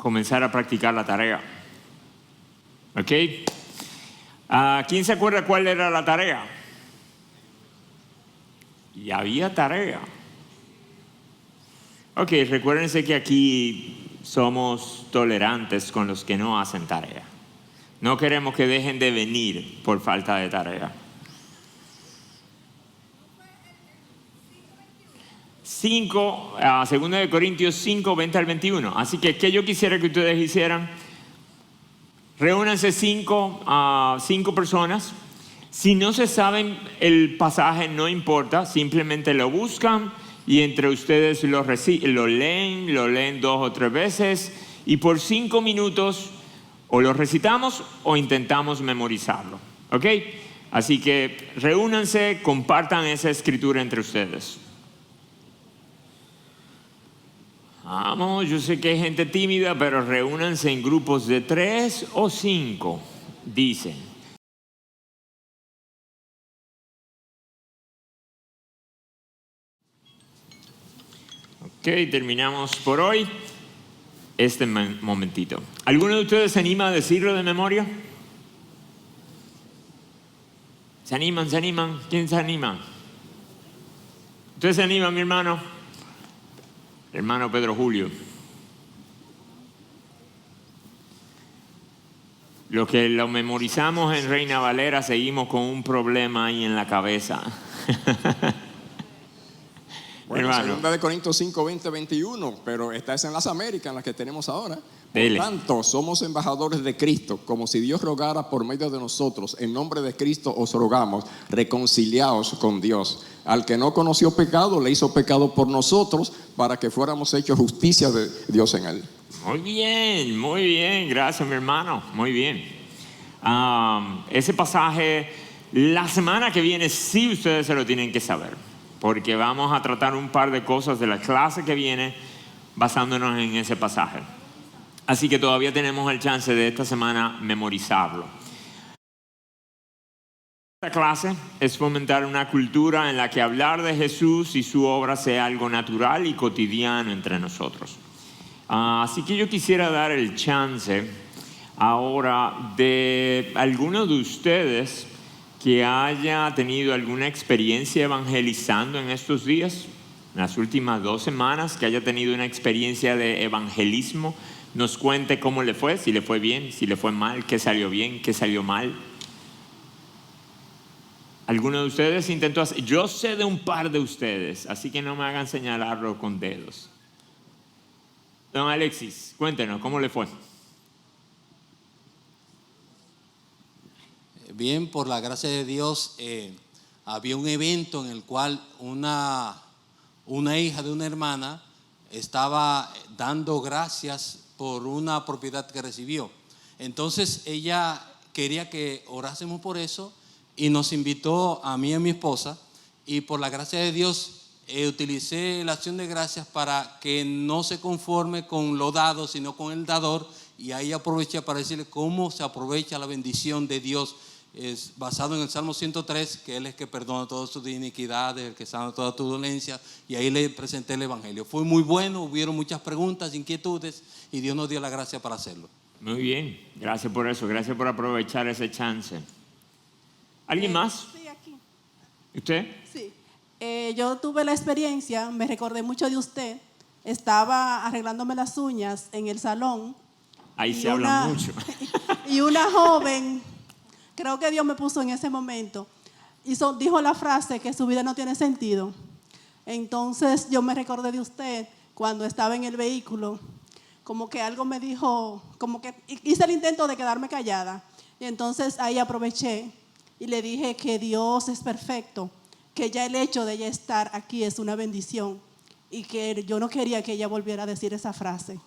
comenzar a practicar la tarea. ¿Ok? ¿Quién se acuerda cuál era la tarea? Y había tarea. Ok, recuérdense que aquí somos tolerantes con los que no hacen tarea. No queremos que dejen de venir por falta de tarea. 2 de Corintios 5, 20 al 21. Así que, ¿qué yo quisiera que ustedes hicieran? Reúnanse 5 personas. Si no se saben el pasaje, no importa, simplemente lo buscan y entre ustedes lo leen 2 o 3 veces y por 5 minutos o lo recitamos o intentamos memorizarlo. ¿Ok? Así que reúnanse, compartan esa escritura entre ustedes. Vamos, yo sé que hay gente tímida, pero reúnanse en grupos de 3 o 5, dicen. Ok, terminamos por hoy este momentito. ¿Alguno de ustedes se anima a decirlo de memoria? ¿Se animan? ¿Quién se anima? ¿Usted se anima, mi hermano? Hermano Pedro Julio. Los que lo memorizamos en Reina Valera seguimos con un problema ahí en la cabeza. Bueno, hermano. 2 de Corintios 5, 20, 21, pero esta es en las Américas, en las que tenemos ahora. Dele. Por tanto, somos embajadores de Cristo, como si Dios rogara por medio de nosotros. En nombre de Cristo os rogamos, reconciliaos con Dios. Al que no conoció pecado, le hizo pecado por nosotros, para que fuéramos hechos justicia de Dios en él. Muy bien, gracias mi hermano, muy bien. Ese pasaje, la semana que viene sí ustedes se lo tienen que saber, porque vamos a tratar un par de cosas de la clase que viene basándonos en ese pasaje. Así que todavía tenemos el chance de esta semana memorizarlo. Esta clase es fomentar una cultura en la que hablar de Jesús y su obra sea algo natural y cotidiano entre nosotros. Así que yo quisiera dar el chance ahora de alguno de ustedes que haya tenido alguna experiencia evangelizando en estos días, en las últimas 2 semanas, que haya tenido una experiencia de evangelismo, nos cuente cómo le fue, si le fue bien, si le fue mal, qué salió bien, qué salió mal. ¿Alguno de ustedes intentó hacer? Yo sé de un par de ustedes, así que no me hagan señalarlo con dedos. Don Alexis, cuéntenos, ¿cómo le fue? Bien, por la gracia de Dios, había un evento en el cual una hija de una hermana estaba dando gracias por una propiedad que recibió. Entonces ella quería que orásemos por eso y nos invitó a mí y a mi esposa, y por la gracia de Dios utilicé la acción de gracias para que no se conforme con lo dado, sino con el dador, y ahí aproveché para decirle cómo se aprovecha la bendición de Dios. Es basado en el Salmo 103, que Él es que perdona todas tus iniquidades, el que sana toda tu dolencia, y ahí le presenté el Evangelio. Fue muy bueno, hubieron muchas preguntas, inquietudes, y Dios nos dio la gracia para hacerlo. Muy bien, gracias por eso, gracias por aprovechar ese chance. ¿Alguien más? Sí, aquí. ¿Usted? Sí. Yo tuve la experiencia, me recordé mucho de usted. Estaba arreglándome las uñas en el salón. Ahí se habla mucho. Y una joven, creo que Dios me puso en ese momento, dijo la frase que su vida no tiene sentido. Entonces yo me recordé de usted cuando estaba en el vehículo, como que algo me dijo, como que hice el intento de quedarme callada. Y entonces ahí aproveché y le dije que Dios es perfecto, que ya el hecho de ella estar aquí es una bendición, y que yo no quería que ella volviera a decir esa frase,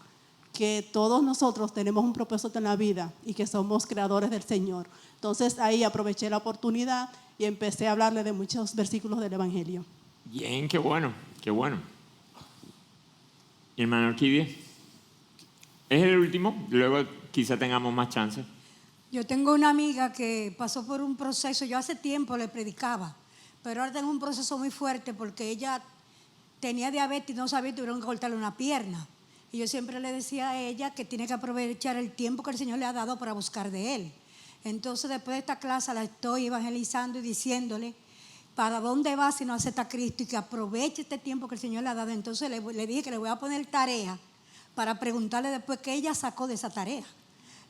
que todos nosotros tenemos un propósito en la vida y que somos creadores del Señor. Entonces ahí aproveché la oportunidad y empecé a hablarle de muchos versículos del Evangelio. Bien, qué bueno, qué bueno. ¿Y hermano Orquídea? ¿Es el último? Luego quizá tengamos más chance. Yo tengo una amiga que pasó por un proceso, yo hace tiempo le predicaba, pero ahora tengo un proceso muy fuerte porque ella tenía diabetes y no sabía, tuvieron que cortarle una pierna. Y yo siempre le decía a ella que tiene que aprovechar el tiempo que el Señor le ha dado para buscar de Él. Entonces, después de esta clase la estoy evangelizando y diciéndole para dónde va si no acepta a Cristo y que aproveche este tiempo que el Señor le ha dado. Entonces le dije que le voy a poner tarea para preguntarle después qué ella sacó de esa tarea.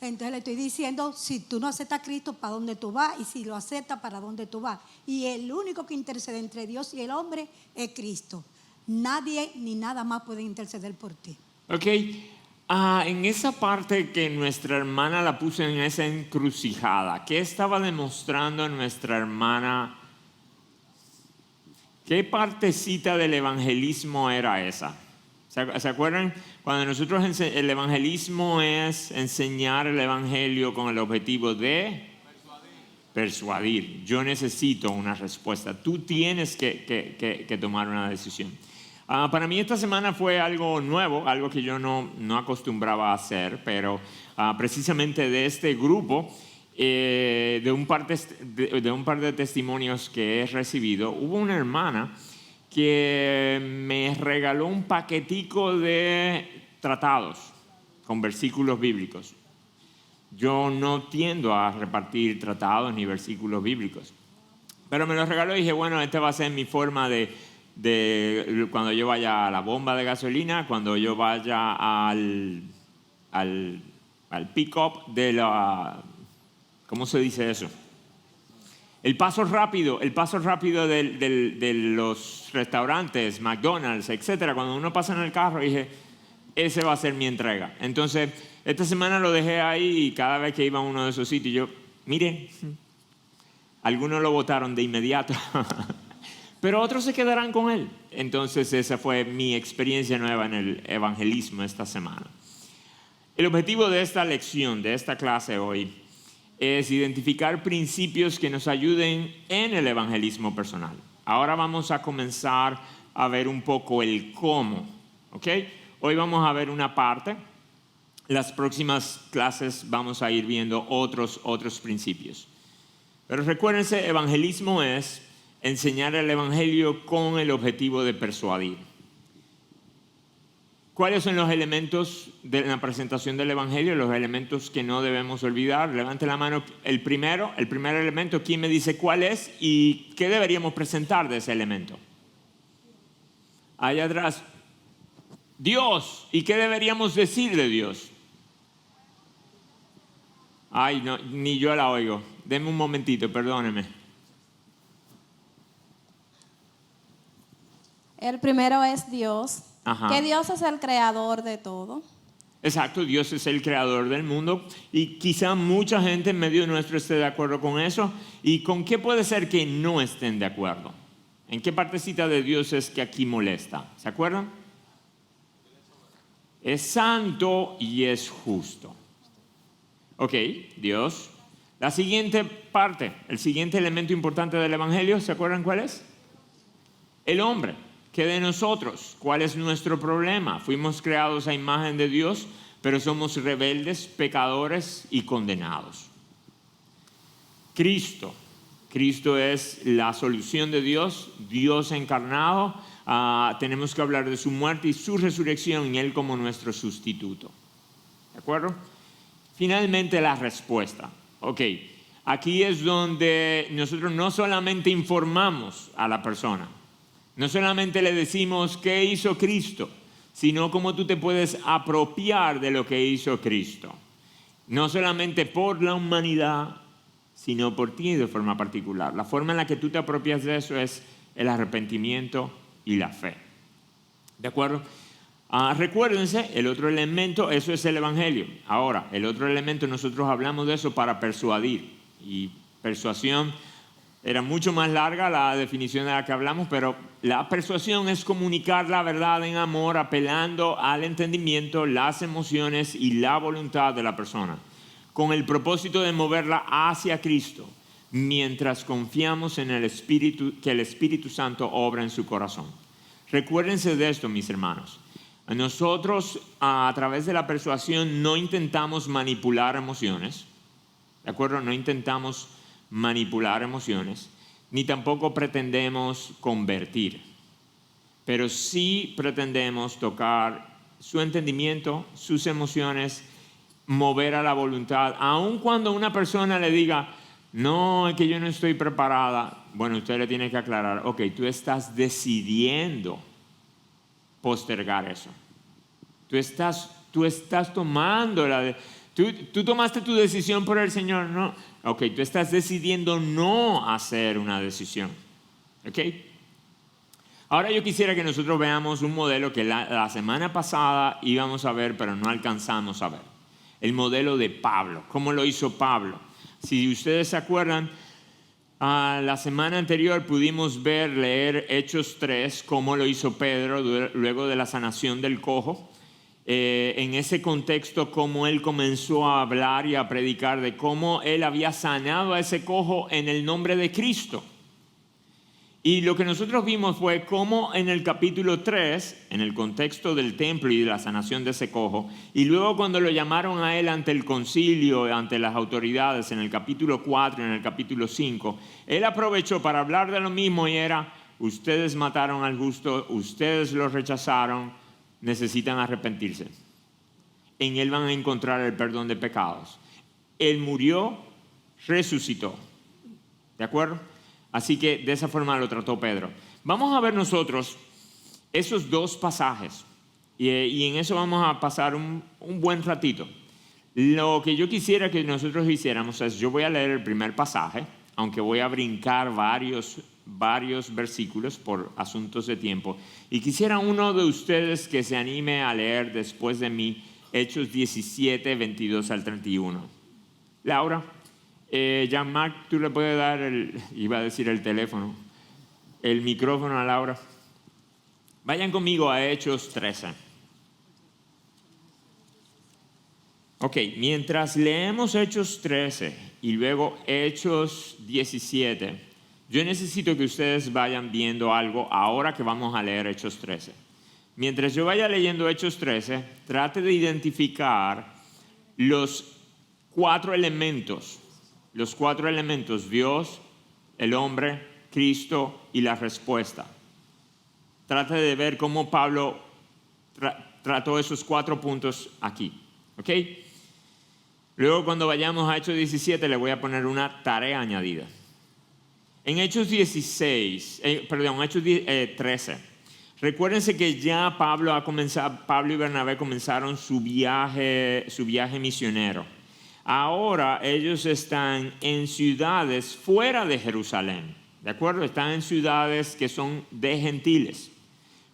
Entonces le estoy diciendo, si tú no aceptas a Cristo, ¿para dónde tú vas? Y si lo aceptas, ¿para dónde tú vas? Y el único que intercede entre Dios y el hombre es Cristo. Nadie ni nada más puede interceder por ti. Ok, en esa parte que nuestra hermana la puso en esa encrucijada, ¿qué estaba demostrando nuestra hermana? ¿Qué partecita del evangelismo era esa? ¿Se acuerdan? Cuando nosotros el evangelismo es enseñar el evangelio con el objetivo de persuadir. Yo necesito una respuesta. Tú tienes que tomar una decisión. Para mí esta semana fue algo nuevo, algo que yo no acostumbraba a hacer, pero precisamente de este grupo, de un par de testimonios que he recibido, hubo una hermana que me regaló un paquetico de tratados con versículos bíblicos. Yo no tiendo a repartir tratados ni versículos bíblicos, pero me los regaló y dije, bueno, esta va a ser mi forma de cuando yo vaya a la bomba de gasolina, cuando yo vaya al pick-up de la... ¿Cómo se dice eso? El paso rápido de los restaurantes, McDonald's, etcétera. Cuando uno pasa en el carro, dije, ese va a ser mi entrega. Entonces, esta semana lo dejé ahí y cada vez que iba a uno de esos sitios, yo, miren, algunos lo botaron de inmediato, pero otros se quedarán con él. Entonces, esa fue mi experiencia nueva en el evangelismo esta semana. El objetivo de esta lección, de esta clase hoy, es identificar principios que nos ayuden en el evangelismo personal. Ahora vamos a comenzar a ver un poco el cómo, ¿ok? Hoy vamos a ver una parte. Las próximas clases vamos a ir viendo otros principios. Pero recuérdense, evangelismo es enseñar el evangelio con el objetivo de persuadir. ¿Cuáles son los elementos de la presentación del evangelio? Los elementos que no debemos olvidar. Levante la mano. El primer elemento, ¿quién me dice cuál es y qué deberíamos presentar de ese elemento? Allá atrás. Dios. ¿Y qué deberíamos decir de Dios? Ay, no, ni yo la oigo. Deme un momentito, perdóneme. El primero es Dios. Ajá. Que Dios es el creador de todo. Exacto, Dios es el creador del mundo y quizá mucha gente en medio nuestro esté de acuerdo con eso. ¿Y con qué puede ser que no estén de acuerdo? ¿En qué partecita de Dios es que aquí molesta? ¿Se acuerdan? Es santo y es justo. Ok, Dios. La siguiente parte, el siguiente elemento importante del evangelio, ¿se acuerdan cuál es? El hombre. ¿Qué de nosotros? ¿Cuál es nuestro problema? Fuimos creados a imagen de Dios, pero somos rebeldes, pecadores y condenados. Cristo. Cristo es la solución de Dios, Dios encarnado. Tenemos que hablar de su muerte y su resurrección y Él como nuestro sustituto. ¿De acuerdo? Finalmente la respuesta. Ok, aquí es donde nosotros no solamente informamos a la persona, no solamente le decimos qué hizo Cristo, sino cómo tú te puedes apropiar de lo que hizo Cristo. No solamente por la humanidad, sino por ti de forma particular. La forma en la que tú te apropias de eso es el arrepentimiento y la fe. ¿De acuerdo? Recuérdense, el otro elemento, eso es el evangelio. Ahora, el otro elemento, nosotros hablamos de eso para persuadir. Y persuasión era mucho más larga la definición de la que hablamos, pero la persuasión es comunicar la verdad en amor, apelando al entendimiento, las emociones y la voluntad de la persona, con el propósito de moverla hacia Cristo, mientras confiamos en el Espíritu, que el Espíritu Santo obra en su corazón. Recuérdense de esto, mis hermanos. Nosotros, a través de la persuasión, no intentamos manipular emociones, ¿de acuerdo? No intentamos manipular emociones, ni tampoco pretendemos convertir, pero sí pretendemos tocar su entendimiento, sus emociones, mover a la voluntad. Aun cuando una persona le diga, no, es que yo no estoy preparada, bueno, usted le tiene que aclarar, ok, tú estás decidiendo postergar eso. Tú estás tomando tú tomaste tu decisión por el Señor, no. Ok, tú estás decidiendo no hacer una decisión. Ok. Ahora yo quisiera que nosotros veamos un modelo que la semana pasada íbamos a ver, pero no alcanzamos a ver. El modelo de Pablo. ¿Cómo lo hizo Pablo? Si ustedes se acuerdan, la semana anterior pudimos leer Hechos 3, cómo lo hizo Pedro luego de la sanación del cojo. En ese contexto, cómo él comenzó a hablar y a predicar de cómo él había sanado a ese cojo en el nombre de Cristo. Y lo que nosotros vimos fue cómo en el capítulo 3, en el contexto del templo y de la sanación de ese cojo, y luego cuando lo llamaron a él ante el concilio, ante las autoridades, en el capítulo 4, en el capítulo 5, él aprovechó para hablar de lo mismo y era, ustedes mataron al justo, ustedes lo rechazaron, necesitan arrepentirse. En él van a encontrar el perdón de pecados. Él murió, resucitó. ¿De acuerdo? Así que de esa forma lo trató Pedro. Vamos a ver nosotros esos dos pasajes y en eso vamos a pasar un buen ratito. Lo que yo quisiera que nosotros hiciéramos es, yo voy a leer el primer pasaje, aunque voy a brincar varios versículos por asuntos de tiempo. Y quisiera uno de ustedes que se anime a leer después de mí Hechos 17, 22 al 31. Laura. Jean-Marc, tú le puedes dar iba a decir el teléfono, el micrófono a Laura. Vayan conmigo a Hechos 13. Ok, mientras leemos Hechos 13 y luego Hechos 17, yo necesito que ustedes vayan viendo algo ahora que vamos a leer Hechos 13. Mientras yo vaya leyendo Hechos 13, trate de identificar los cuatro elementos, Dios, el hombre, Cristo y la respuesta. Trate de ver cómo Pablo trató esos 4 puntos aquí. ¿Ok? Luego cuando vayamos a Hechos 17 le voy a poner una tarea añadida. En Hechos 13, recuérdense que ya Pablo y Bernabé comenzaron su viaje misionero. Ahora ellos están en ciudades fuera de Jerusalén, ¿de acuerdo? Están en ciudades que son de gentiles.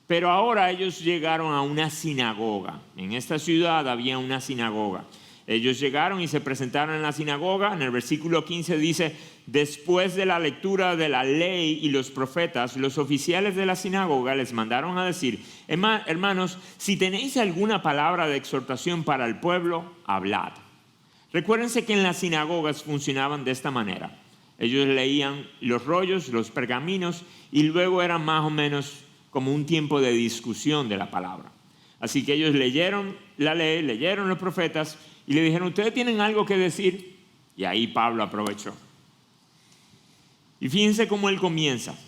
Pero ahora ellos llegaron a una sinagoga. En esta ciudad había una sinagoga. Ellos llegaron y se presentaron en la sinagoga. En el versículo 15 dice, después de la lectura de la ley y los profetas, los oficiales de la sinagoga les mandaron a decir, hermanos, si tenéis alguna palabra de exhortación para el pueblo, hablad. Recuérdense que en las sinagogas funcionaban de esta manera. Ellos leían los rollos, los pergaminos, y luego era más o menos como un tiempo de discusión de la palabra. Así que ellos leyeron la ley, leyeron los profetas, y le dijeron, ¿ustedes tienen algo que decir? Y ahí Pablo aprovechó. Y fíjense cómo él comienza.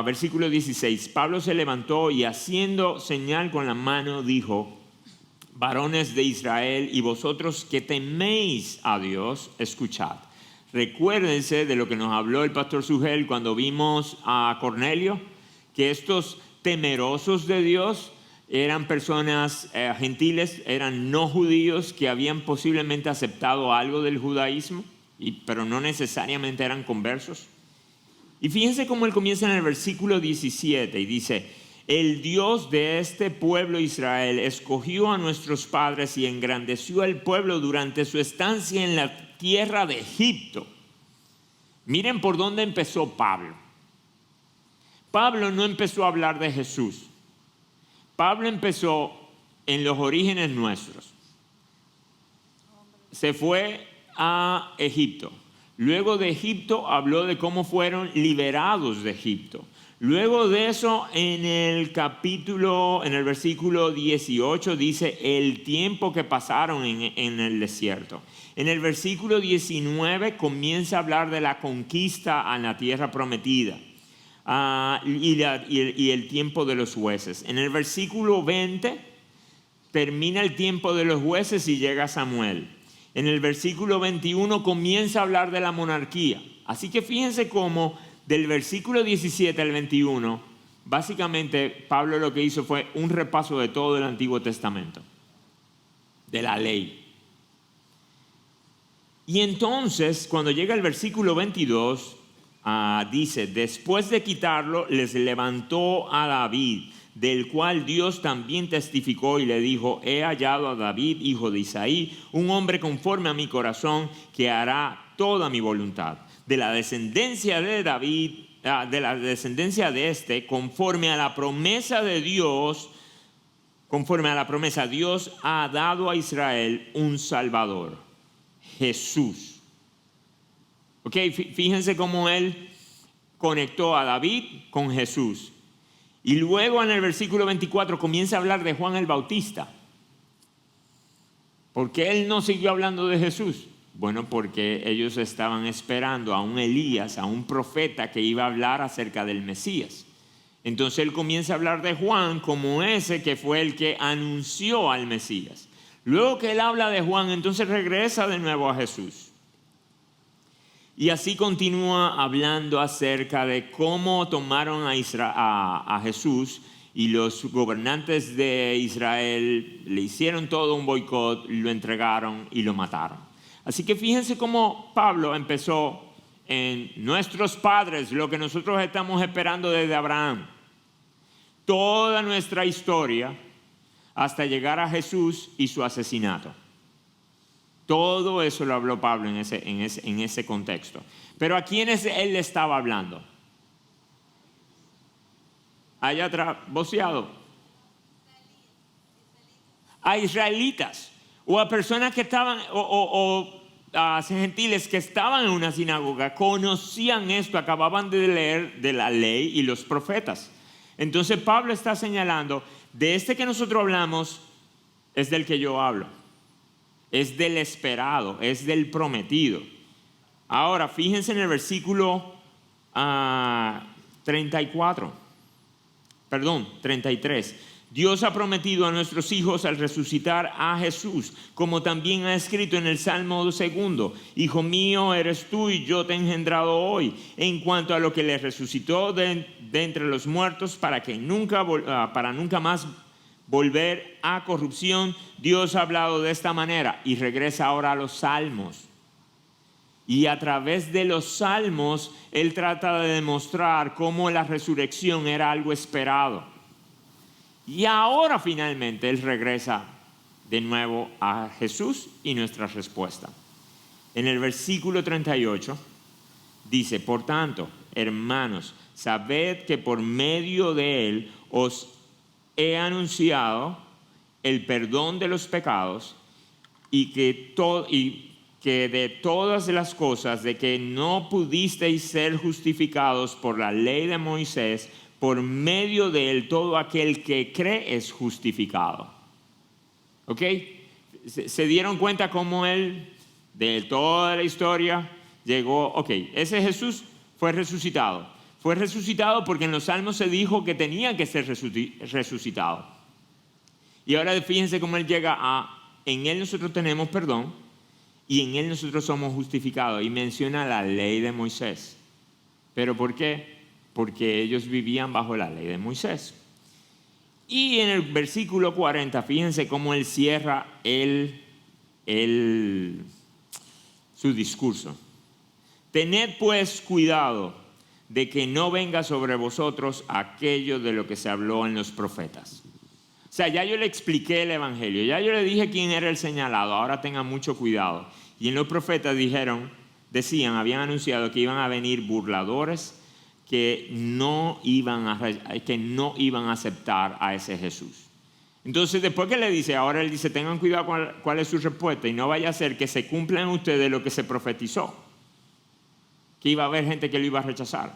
Versículo 16. Pablo se levantó y haciendo señal con la mano dijo, varones de Israel y vosotros que teméis a Dios, escuchad. Recuérdense de lo que nos habló el pastor Sugel cuando vimos a Cornelio, que estos temerosos de Dios eran personas gentiles, eran no judíos que habían posiblemente aceptado algo del judaísmo, pero no necesariamente eran conversos. Y fíjense cómo él comienza en el versículo 17 y dice, el Dios de este pueblo Israel escogió a nuestros padres y engrandeció al pueblo durante su estancia en la tierra de Egipto. Miren por dónde empezó Pablo. Pablo no empezó a hablar de Jesús. Pablo empezó en los orígenes nuestros. Se fue a Egipto. Luego de Egipto habló de cómo fueron liberados de Egipto. Luego de eso, en el versículo 18 dice el tiempo que pasaron en el desierto. En el versículo 19 comienza a hablar de la conquista a la tierra prometida. y el tiempo de los jueces. En el versículo 20 termina el tiempo de los jueces y llega Samuel. En el versículo 21 comienza a hablar de la monarquía. Así que fíjense cómo del versículo 17 al 21, básicamente Pablo lo que hizo fue un repaso de todo el Antiguo Testamento, de la ley. Y entonces, cuando llega el versículo 22, dice, después de quitarlo, les levantó a David, del cual Dios también testificó y le dijo, he hallado a David, hijo de Isaí, un hombre conforme a mi corazón, que hará toda mi voluntad. De la descendencia de David, de la descendencia de este, conforme a la promesa de Dios, conforme a la promesa, Dios ha dado a Israel un Salvador, Jesús. Ok, fíjense cómo él conectó a David con Jesús. Y luego en el versículo 24 comienza a hablar de Juan el Bautista. ¿Por qué él no siguió hablando de Jesús? Bueno, porque ellos estaban esperando a un Elías, a un profeta que iba a hablar acerca del Mesías. Entonces él comienza a hablar de Juan como ese que fue el que anunció al Mesías. Luego que él habla de Juan, entonces regresa de nuevo a Jesús. Y así continúa hablando acerca de cómo tomaron a Jesús y los gobernantes de Israel le hicieron todo un boicot, lo entregaron y lo mataron. Así que fíjense cómo Pablo empezó en nuestros padres, lo que nosotros estamos esperando desde Abraham. Toda nuestra historia hasta llegar a Jesús y su asesinato. Todo eso lo habló Pablo en ese contexto. Pero ¿a quiénes él le estaba hablando? Allá atrás, voceado. A israelitas o a personas que estaban, a gentiles que estaban en una sinagoga, conocían esto, acababan de leer de la ley y los profetas. Entonces Pablo está señalando, de este que nosotros hablamos, es del que yo hablo. Es del esperado, es del prometido. Ahora, fíjense en el versículo 33. Dios ha prometido a nuestros hijos al resucitar a Jesús, como también ha escrito en el Salmo 2: Hijo mío eres tú y yo te he engendrado hoy. En cuanto a lo que le resucitó de entre los muertos, para nunca más volver a corrupción, Dios ha hablado de esta manera. Y regresa ahora a los salmos. Y a través de los salmos, él trata de demostrar cómo la resurrección era algo esperado. Y ahora finalmente él regresa de nuevo a Jesús y nuestra respuesta. En el versículo 38 dice, por tanto, hermanos, sabed que por medio de él os he anunciado el perdón de los pecados y que de todas las cosas de que no pudisteis ser justificados por la ley de Moisés, por medio de él todo aquel que cree es justificado. ¿Ok? ¿Se dieron cuenta cómo él, de toda la historia, llegó? Ok, ese Jesús fue resucitado. Fue resucitado porque en los salmos se dijo que tenía que ser resucitado. Y ahora fíjense cómo él llega en él nosotros tenemos perdón y en él nosotros somos justificados. Y menciona la ley de Moisés. ¿Pero por qué? Porque ellos vivían bajo la ley de Moisés. Y en el versículo 40, fíjense cómo él cierra su discurso. Tened pues cuidado de que no venga sobre vosotros aquello de lo que se habló en los profetas. O sea, ya yo le expliqué el evangelio, ya yo le dije quién era el señalado, ahora tengan mucho cuidado. Y en los profetas habían anunciado que iban a venir burladores que no iban a aceptar a ese Jesús. Entonces, después que le dice, ahora él dice, tengan cuidado cuál es su respuesta y no vaya a ser que se cumpla en ustedes lo que se profetizó, que iba a haber gente que lo iba a rechazar.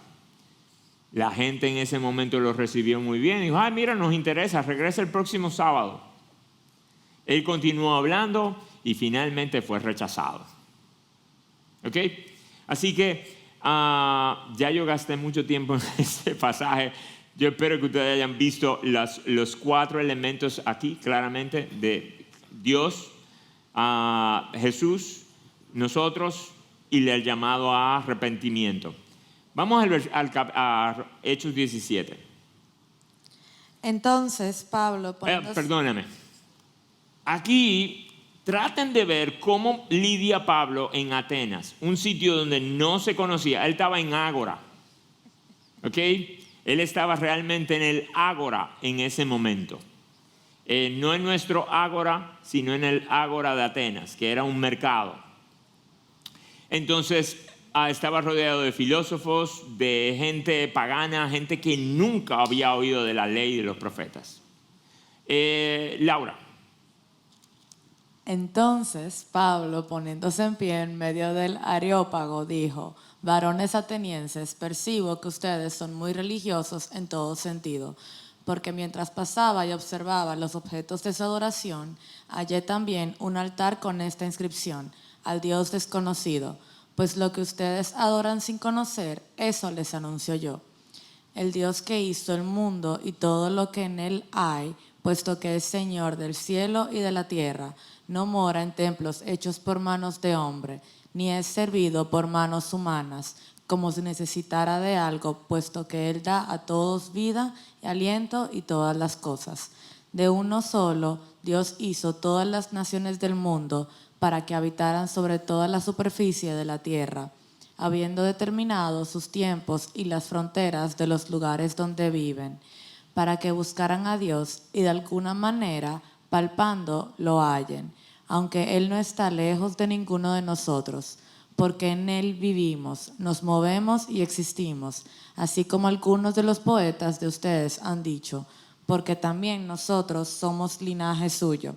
La gente en ese momento lo recibió muy bien. Dijo, mira, nos interesa, regresa el próximo sábado. Él continuó hablando y finalmente fue rechazado. ¿Ok? Así que Ya yo gasté mucho tiempo en este pasaje. Yo espero que ustedes hayan visto los 4 elementos aquí claramente de Dios, Jesús, nosotros y el llamado a arrepentimiento. Vamos a Hechos 17. Entonces Pablo poniéndose... Perdóname. Aquí traten de ver cómo lidia Pablo en Atenas, un sitio donde no se conocía. Él estaba en Ágora. ¿Ok? Él estaba realmente en el Ágora en ese momento. No en nuestro Ágora, sino en el Ágora de Atenas, que era un mercado. Entonces, estaba rodeado de filósofos, de gente pagana, gente que nunca había oído de la ley de los profetas. Laura. Entonces Pablo, poniéndose en pie en medio del Areópago, dijo: varones atenienses, percibo que ustedes son muy religiosos en todo sentido, porque mientras pasaba y observaba los objetos de su adoración, hallé también un altar con esta inscripción: al Dios desconocido, pues lo que ustedes adoran sin conocer, eso les anuncio yo. El Dios que hizo el mundo y todo lo que en él hay, puesto que es Señor del cielo y de la tierra, no mora en templos hechos por manos de hombre, ni es servido por manos humanas, como si necesitara de algo, puesto que Él da a todos vida y aliento y todas las cosas. De uno solo, Dios hizo todas las naciones del mundo para que habitaran sobre toda la superficie de la tierra, habiendo determinado sus tiempos y las fronteras de los lugares donde viven, para que buscaran a Dios y de alguna manera, palpando, lo hallen, aunque Él no está lejos de ninguno de nosotros, porque en Él vivimos, nos movemos y existimos, así como algunos de los poetas de ustedes han dicho, porque también nosotros somos linaje suyo.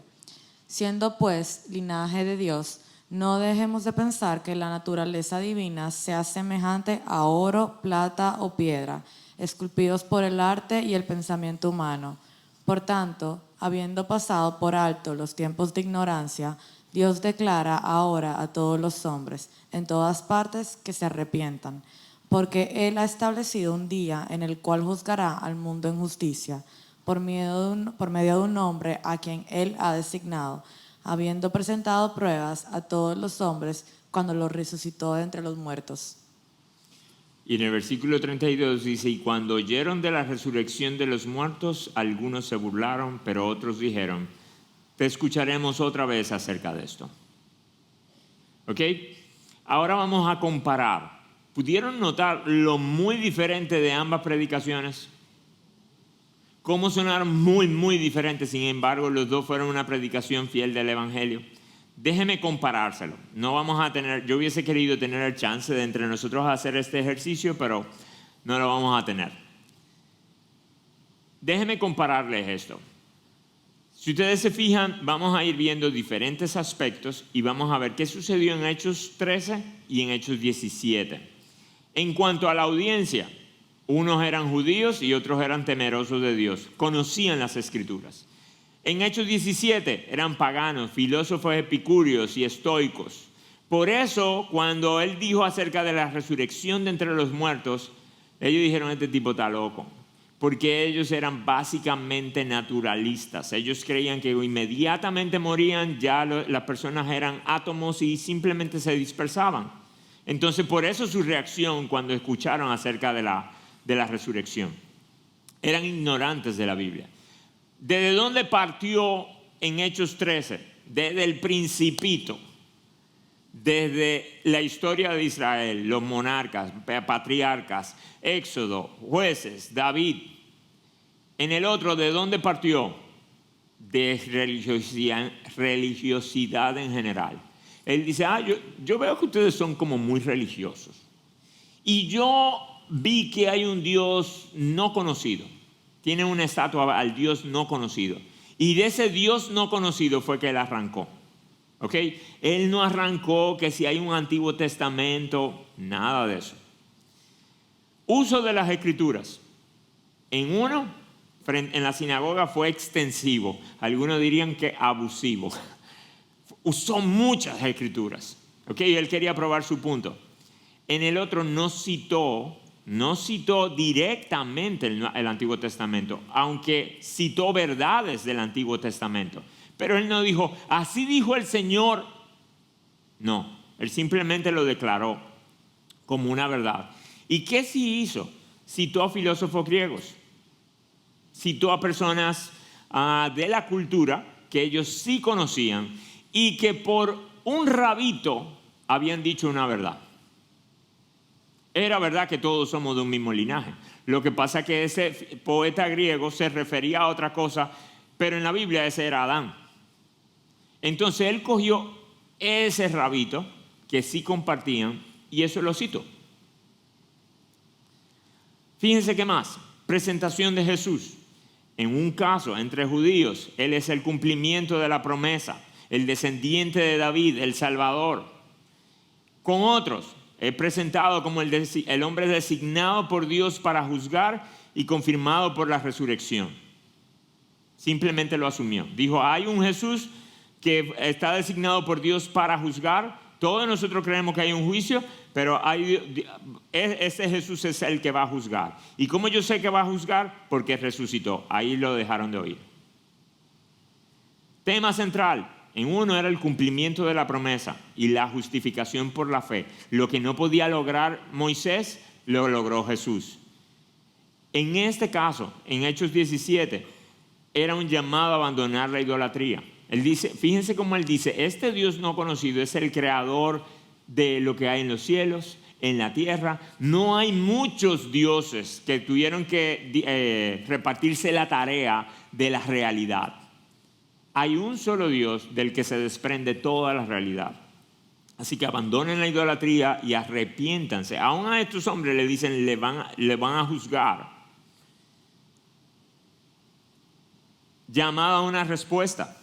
Siendo pues linaje de Dios, no dejemos de pensar que la naturaleza divina sea semejante a oro, plata o piedra, esculpidos por el arte y el pensamiento humano. Por tanto, habiendo pasado por alto los tiempos de ignorancia, Dios declara ahora a todos los hombres, en todas partes, que se arrepientan, porque Él ha establecido un día en el cual juzgará al mundo en justicia, por medio de un hombre a quien Él ha designado, habiendo presentado pruebas a todos los hombres cuando los resucitó de entre los muertos. Y en el versículo 32 dice: y cuando oyeron de la resurrección de los muertos, algunos se burlaron, pero otros dijeron: te escucharemos otra vez acerca de esto. ¿Ok? Ahora vamos a comparar. ¿Pudieron notar lo muy diferente de ambas predicaciones? Cómo sonaron muy, muy diferentes. Sin embargo, los dos fueron una predicación fiel del Evangelio. Déjeme comparárselo. No vamos a tener, yo hubiese querido tener el chance de entre nosotros hacer este ejercicio, pero no lo vamos a tener. Déjeme compararles esto. Si ustedes se fijan, vamos a ir viendo diferentes aspectos y vamos a ver qué sucedió en Hechos 13 y en Hechos 17. En cuanto a la audiencia, unos eran judíos y otros eran temerosos de Dios, conocían las Escrituras. En Hechos 17 eran paganos, filósofos epicúreos y estoicos. Por eso, cuando él dijo acerca de la resurrección de entre los muertos, ellos dijeron: este tipo está loco. Porque ellos eran básicamente naturalistas. Ellos creían que inmediatamente morían, ya las personas eran átomos y simplemente se dispersaban. Entonces, por eso su reacción cuando escucharon acerca de la resurrección. Eran ignorantes de la Biblia. ¿Desde dónde partió en Hechos 13? Desde el principito. Desde la historia de Israel, los monarcas, patriarcas, Éxodo, jueces, David. En el otro, ¿de dónde partió? De religiosidad en general. Él dice: yo veo que ustedes son como muy religiosos. Y yo vi que hay un Dios no conocido. Tiene una estatua al Dios no conocido. Y de ese Dios no conocido fue que él arrancó. ¿Ok? Él no arrancó que si hay un Antiguo Testamento, nada de eso. Uso de las Escrituras. En la sinagoga fue extensivo. Algunos dirían que abusivo. Usó muchas Escrituras. ¿Ok? Él quería probar su punto. en el otro no citó directamente el Antiguo Testamento, aunque citó verdades del Antiguo Testamento. Pero él no dijo, así dijo el Señor. No, él simplemente lo declaró como una verdad. ¿Y qué sí hizo? Citó a filósofos griegos, citó a personas de la cultura que ellos sí conocían y que por un rabito habían dicho una verdad. Era verdad que todos somos de un mismo linaje. Lo que pasa es que ese poeta griego se refería a otra cosa, pero en la Biblia ese era Adán. Entonces él cogió ese rabito que sí compartían y eso lo citó. Fíjense qué más. Presentación de Jesús. En un caso entre judíos, él es el cumplimiento de la promesa, el descendiente de David, el Salvador. Con otros, es presentado como el hombre designado por Dios para juzgar y confirmado por la resurrección. Simplemente lo asumió. Dijo, hay un Jesús que está designado por Dios para juzgar. Todos nosotros creemos que hay un juicio, pero ese Jesús es el que va a juzgar. ¿Y cómo yo sé que va a juzgar? Porque resucitó. Ahí lo dejaron de oír. Tema central. En uno era el cumplimiento de la promesa y la justificación por la fe. Lo que no podía lograr Moisés, lo logró Jesús. En este caso, en Hechos 17, era un llamado a abandonar la idolatría. Él dice, fíjense cómo él dice, este Dios no conocido es el creador de lo que hay en los cielos, en la tierra. No hay muchos dioses que tuvieron que repartirse la tarea de la realidad. Hay un solo Dios del que se desprende toda la realidad. Así que abandonen la idolatría y arrepiéntanse. Aún a estos hombres le dicen, le van a juzgar. Llamada a una respuesta.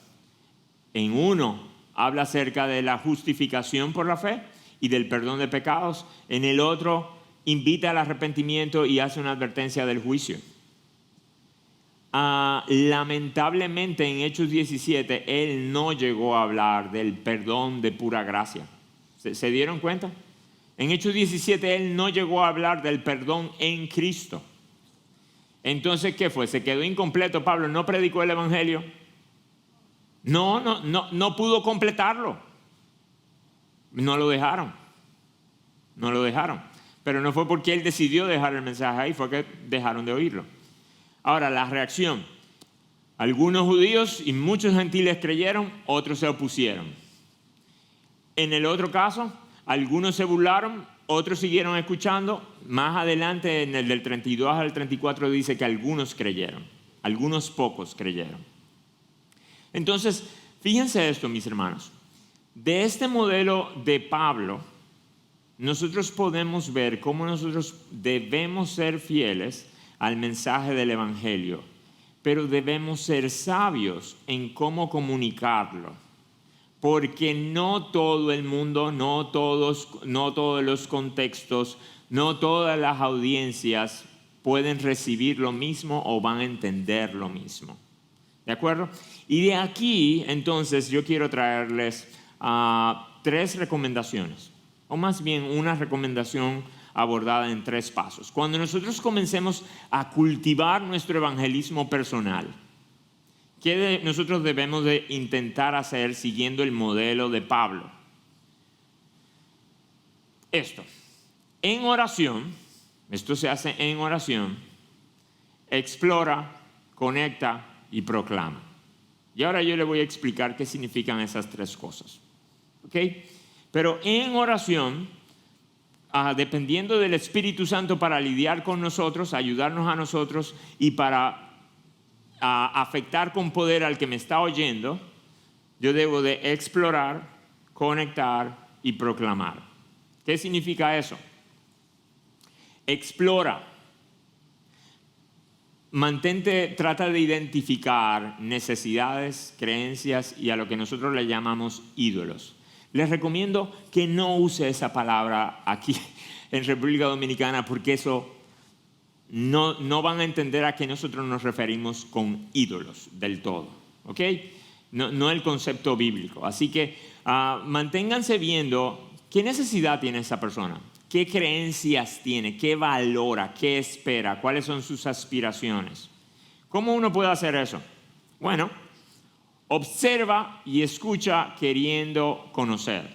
En uno habla acerca de la justificación por la fe y del perdón de pecados. En el otro invita al arrepentimiento y hace una advertencia del juicio. Lamentablemente en Hechos 17 él no llegó a hablar del perdón de pura gracia. ¿Se dieron cuenta? En Hechos 17 él no llegó a hablar del perdón en Cristo. Entonces, ¿qué fue? ¿Se quedó incompleto Pablo? ¿No predicó el evangelio? No pudo completarlo. No lo dejaron. Pero no fue porque él decidió dejar el mensaje ahí, fue que dejaron de oírlo. Ahora, la reacción. Algunos judíos y muchos gentiles creyeron, otros se opusieron. En el otro caso, algunos se burlaron, otros siguieron escuchando. Más adelante, en el del 32 al 34, dice que algunos creyeron. Algunos pocos creyeron. Entonces, fíjense esto, mis hermanos. De este modelo de Pablo, nosotros podemos ver cómo nosotros debemos ser fieles al mensaje del evangelio, pero debemos ser sabios en cómo comunicarlo, porque no todo el mundo, no todos los contextos, no todas las audiencias pueden recibir lo mismo o van a entender lo mismo. ¿De acuerdo? Y de aquí, entonces, yo quiero traerles 3 recomendaciones, o más bien una recomendación abordada en 3 pasos. Cuando nosotros comencemos a cultivar nuestro evangelismo personal, ¿qué nosotros debemos de intentar hacer siguiendo el modelo de Pablo? Esto, en oración, esto se hace en oración, explora, conecta y proclama. Y ahora yo le voy a explicar qué significan esas 3 cosas. ¿Ok? Pero en oración, dependiendo del Espíritu Santo para lidiar con nosotros, ayudarnos a nosotros y para afectar con poder al que me está oyendo, yo debo de explorar, conectar y proclamar. ¿Qué significa eso? Explora. Trata de identificar necesidades, creencias y a lo que nosotros le llamamos ídolos. Les recomiendo que no use esa palabra aquí en República Dominicana porque eso no van a entender a qué nosotros nos referimos con ídolos del todo. ¿Ok? No el concepto bíblico. Así que manténganse viendo qué necesidad tiene esa persona. ¿Qué creencias tiene? ¿Qué valora? ¿Qué espera? ¿Cuáles son sus aspiraciones? ¿Cómo uno puede hacer eso? Bueno, observa y escucha queriendo conocer,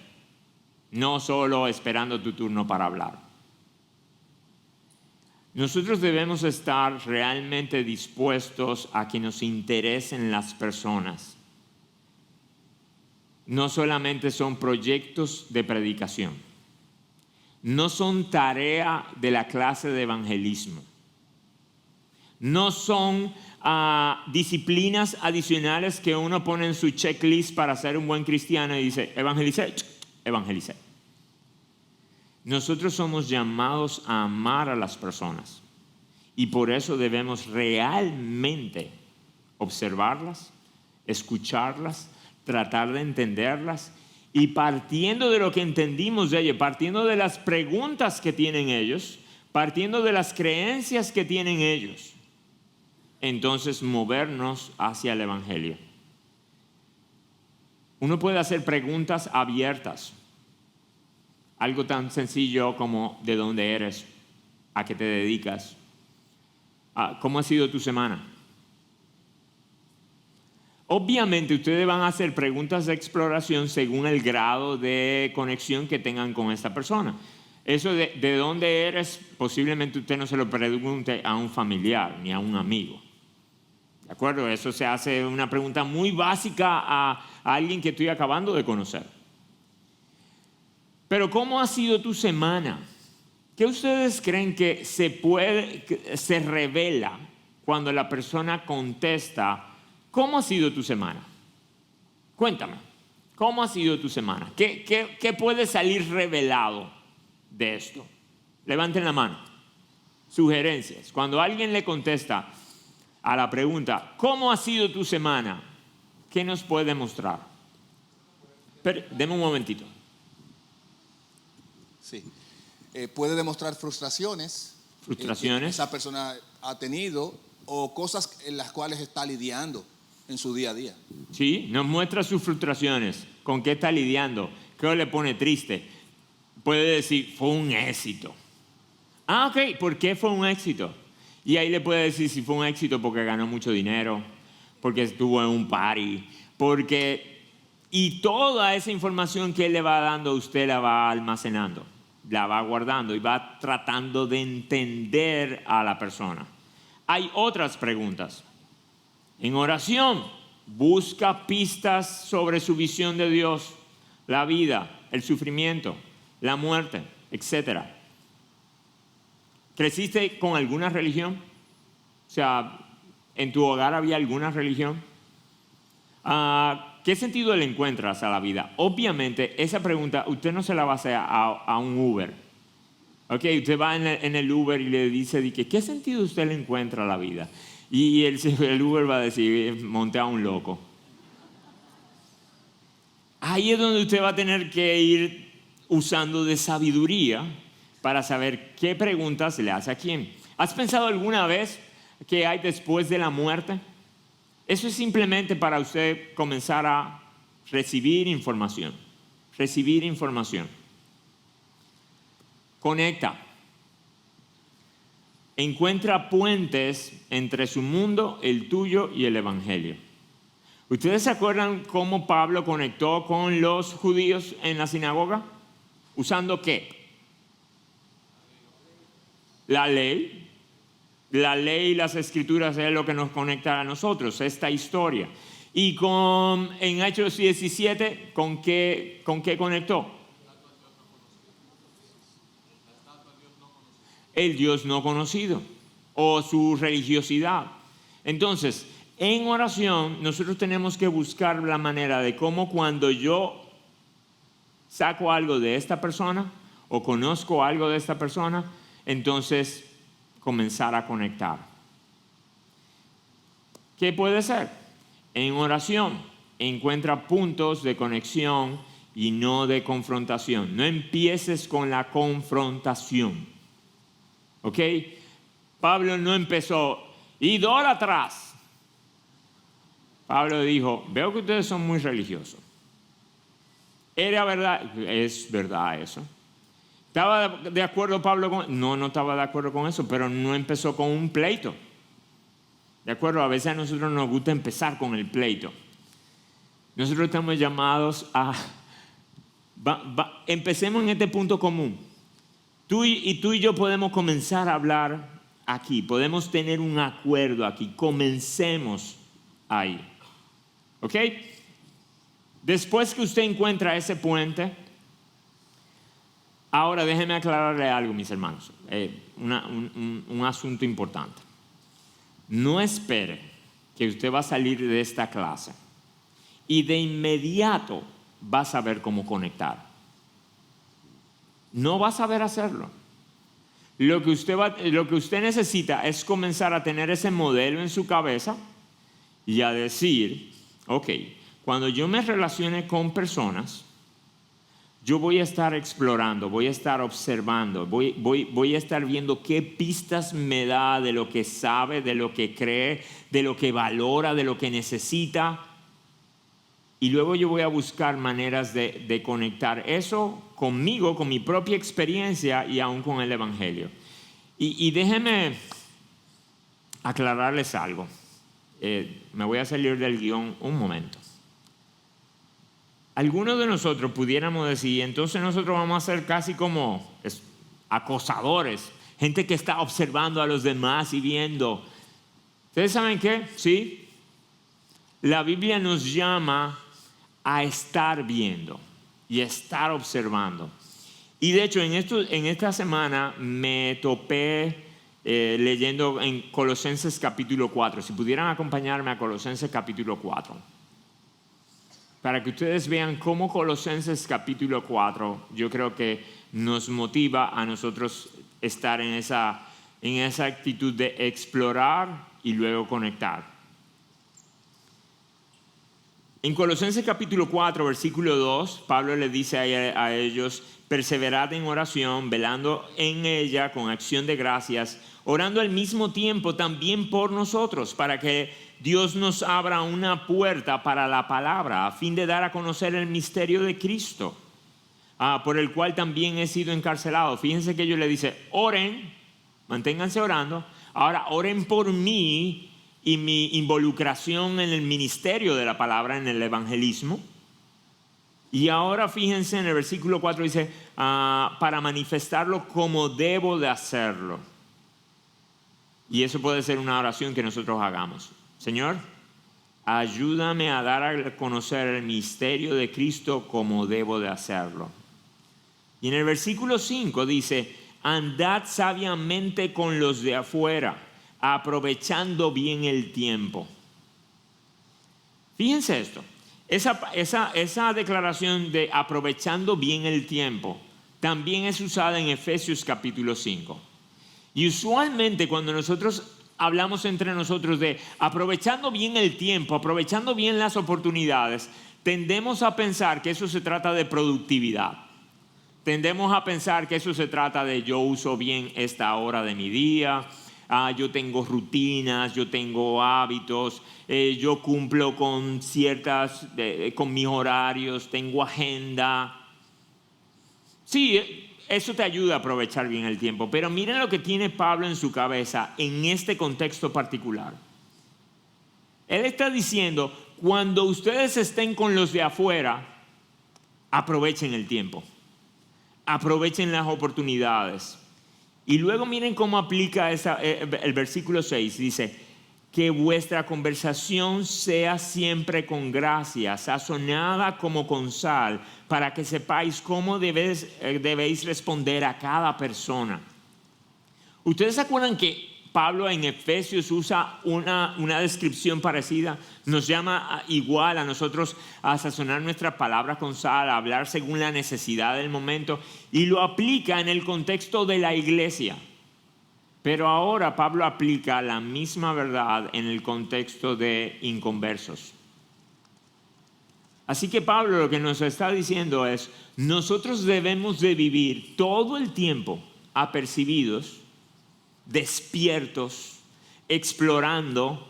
no solo esperando tu turno para hablar. Nosotros debemos estar realmente dispuestos a que nos interesen las personas. No solamente son proyectos de predicación, no son tarea de la clase de evangelismo, no son disciplinas adicionales que uno pone en su checklist para ser un buen cristiano y dice, evangelicé, evangelicé. Nosotros somos llamados a amar a las personas y por eso debemos realmente observarlas, escucharlas, tratar de entenderlas y partiendo de lo que entendimos de ellos, partiendo de las preguntas que tienen ellos, partiendo de las creencias que tienen ellos, entonces movernos hacia el Evangelio. Uno puede hacer preguntas abiertas. Algo tan sencillo como ¿de dónde eres? ¿A qué te dedicas? ¿Cómo ha sido tu semana? Obviamente ustedes van a hacer preguntas de exploración según el grado de conexión que tengan con esta persona. Eso de dónde eres, posiblemente usted no se lo pregunte a un familiar ni a un amigo. ¿De acuerdo? Eso se hace una pregunta muy básica a alguien que estoy acabando de conocer. Pero ¿cómo ha sido tu semana? ¿Qué ustedes creen que se revela cuando la persona contesta, ¿cómo ha sido tu semana? Cuéntame, ¿cómo ha sido tu semana? ¿Qué puede salir revelado de esto? Levanten la mano. Sugerencias. Cuando alguien le contesta a la pregunta, ¿cómo ha sido tu semana? ¿Qué nos puede mostrar? Pero, deme un momentito. Sí. Puede demostrar frustraciones. Frustraciones. Que esa persona ha tenido o cosas en las cuales está lidiando en su día a día. Sí, nos muestra sus frustraciones. ¿Con qué está lidiando? ¿Qué le pone triste? Puede decir, fue un éxito. Ok, ¿por qué fue un éxito? Y ahí le puede decir si fue un éxito porque ganó mucho dinero, porque estuvo en un party, y toda esa información que él le va dando, usted la va almacenando, la va guardando y va tratando de entender a la persona. Hay otras preguntas. En oración, busca pistas sobre su visión de Dios, la vida, el sufrimiento, la muerte, etc. ¿Creciste con alguna religión? O sea, ¿en tu hogar había alguna religión? ¿Qué sentido le encuentras a la vida? Obviamente, esa pregunta usted no se la va a hacer a un Uber. Okay, usted va en el Uber y le dice, ¿qué sentido usted le encuentra a la vida? Y el Uber va a decir, monté a un loco. Ahí es donde usted va a tener que ir usando de sabiduría para saber qué preguntas le hace a quién. ¿Has pensado alguna vez qué hay después de la muerte? Eso es simplemente para usted comenzar a recibir información. Recibir información. Conecta. Encuentra puentes entre su mundo, el tuyo y el Evangelio. ¿Ustedes se acuerdan cómo Pablo conectó con los judíos en la sinagoga? ¿Usando qué? La ley. La ley y las escrituras es lo que nos conecta a nosotros, esta historia. Y en Hechos 17, ¿con qué conectó? El Dios no conocido o su religiosidad. Entonces, en oración nosotros tenemos que buscar la manera de cómo cuando yo saco algo de esta persona o conozco algo de esta persona, entonces comenzar a conectar. ¿Qué puede ser? En oración encuentra puntos de conexión y no de confrontación. No empieces con la confrontación. ¿Ok? Pablo no empezó idólatras. Pablo dijo, veo que ustedes son muy religiosos. ¿Era verdad? Es verdad eso. ¿Estaba de acuerdo Pablo con? No estaba de acuerdo con eso, pero no empezó con un pleito. ¿De acuerdo? A veces a nosotros nos gusta empezar con el pleito. Nosotros estamos llamados a... empecemos en este punto común. Tú y yo podemos comenzar a hablar aquí. Podemos tener un acuerdo aquí. Comencemos ahí. ¿Ok? Después que usted encuentra ese puente, ahora déjeme aclararle algo, mis hermanos. Un asunto importante. No espere que usted va a salir de esta clase y de inmediato va a saber cómo conectar. No va a saber hacerlo. Lo que usted necesita es comenzar a tener ese modelo en su cabeza y a decir, ok, cuando yo me relacione con personas, yo voy a estar explorando, voy a estar observando, voy a estar viendo qué pistas me da de lo que sabe, de lo que cree, de lo que valora, de lo que necesita. Y luego yo voy a buscar maneras de conectar eso conmigo, con mi propia experiencia y aún con el Evangelio. Y déjenme aclararles algo. Me voy a salir del guión un momento. Algunos de nosotros pudiéramos decir, entonces nosotros vamos a ser casi como acosadores, gente que está observando a los demás y viendo. ¿Ustedes saben qué? Sí. La Biblia nos llama a estar viendo y estar observando. Y de hecho, en esta semana me topé leyendo en Colosenses capítulo 4. Si pudieran acompañarme a Colosenses capítulo 4. Para que ustedes vean cómo Colosenses capítulo 4, yo creo que nos motiva a nosotros estar en esa actitud de explorar y luego conectar. En Colosenses capítulo 4, versículo 2, Pablo le dice a ellos, perseverad en oración, velando en ella con acción de gracias, orando al mismo tiempo también por nosotros, para que Dios nos abra una puerta para la palabra, a fin de dar a conocer el misterio de Cristo, por el cual también he sido encarcelado. Fíjense que ellos le dicen, oren, manténganse orando, ahora oren por mí y mi involucración en el ministerio de la palabra, en el evangelismo. Y ahora fíjense en el versículo 4 dice, para manifestarlo como debo de hacerlo. Y eso puede ser una oración que nosotros hagamos. Señor, ayúdame a dar a conocer el misterio de Cristo como debo de hacerlo. Y en el versículo 5 dice, andad sabiamente con los de afuera, aprovechando bien el tiempo. Fíjense esto, esa declaración de aprovechando bien el tiempo también es usada en Efesios capítulo 5. Y usualmente cuando nosotros hablamos entre nosotros de aprovechando bien el tiempo, aprovechando bien las oportunidades, tendemos a pensar que eso se trata de productividad. Tendemos a pensar que eso se trata de yo uso bien esta hora de mi día, yo tengo rutinas, yo tengo hábitos, yo cumplo con con mis horarios, tengo agenda. Sí, eso te ayuda a aprovechar bien el tiempo. Pero miren lo que tiene Pablo en su cabeza en este contexto particular. Él está diciendo, cuando ustedes estén con los de afuera, aprovechen el tiempo. Aprovechen las oportunidades. Y luego miren cómo aplica el versículo 6. Dice, que vuestra conversación sea siempre con gracia, sazonada como con sal, para que sepáis cómo debéis responder a cada persona. ¿Ustedes se acuerdan que Pablo en Efesios usa una descripción parecida? Nos llama igual a nosotros a sazonar nuestras palabras con sal, a hablar según la necesidad del momento, y lo aplica en el contexto de la iglesia. Pero ahora Pablo aplica la misma verdad en el contexto de inconversos. Así que Pablo lo que nos está diciendo es, nosotros debemos de vivir todo el tiempo apercibidos, despiertos, explorando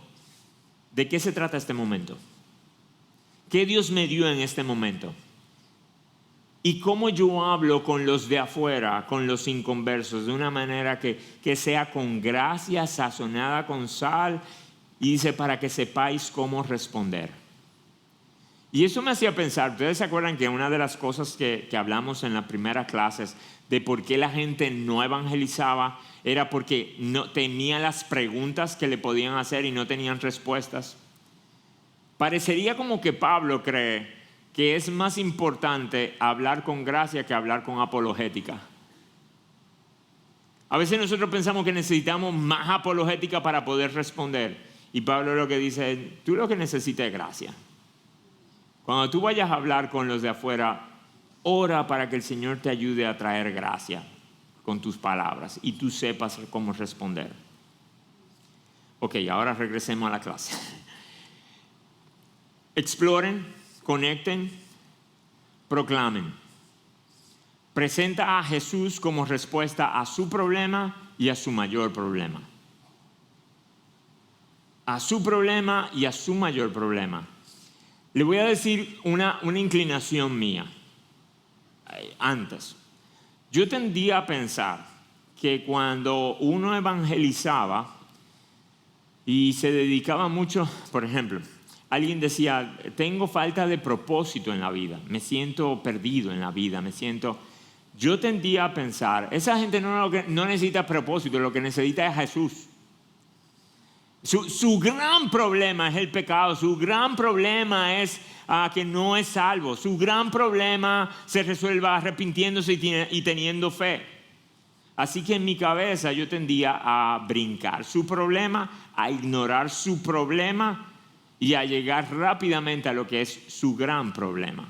de qué se trata este momento. ¿Qué Dios me dio en este momento? y cómo yo hablo con los de afuera, con los inconversos, de una manera que sea con gracia, sazonada con sal, y dice, para que sepáis cómo responder. Y eso me hacía pensar, ustedes se acuerdan que una de las cosas que hablamos en las primeras clases de por qué la gente no evangelizaba era porque no tenía las preguntas que le podían hacer y no tenían respuestas. Parecería como que Pablo cree que es más importante hablar con gracia que hablar con apologética. A veces nosotros pensamos que necesitamos más apologética para poder responder. Y Pablo lo que dice es, tú lo que necesitas es gracia. Cuando tú vayas a hablar con los de afuera, ora para que el Señor te ayude a traer gracia con tus palabras y tú sepas cómo responder. Ok, ahora regresemos a la clase. Exploren, conecten, proclamen. Presenta a Jesús como respuesta a su problema y a su mayor problema. A su problema y a su mayor problema. Le voy a decir una inclinación mía. Antes, yo tendía a pensar que cuando uno evangelizaba y se dedicaba mucho, por ejemplo, alguien decía, tengo falta de propósito en la vida, me siento perdido en la vida, yo tendía a pensar, esa gente no necesita propósito, lo que necesita es Jesús. Su gran problema es el pecado, su gran problema es que no es salvo, su gran problema se resuelve arrepintiéndose y teniendo fe. Así que en mi cabeza yo tendía a brincar su problema, a ignorar su problema y a llegar rápidamente a lo que es su gran problema.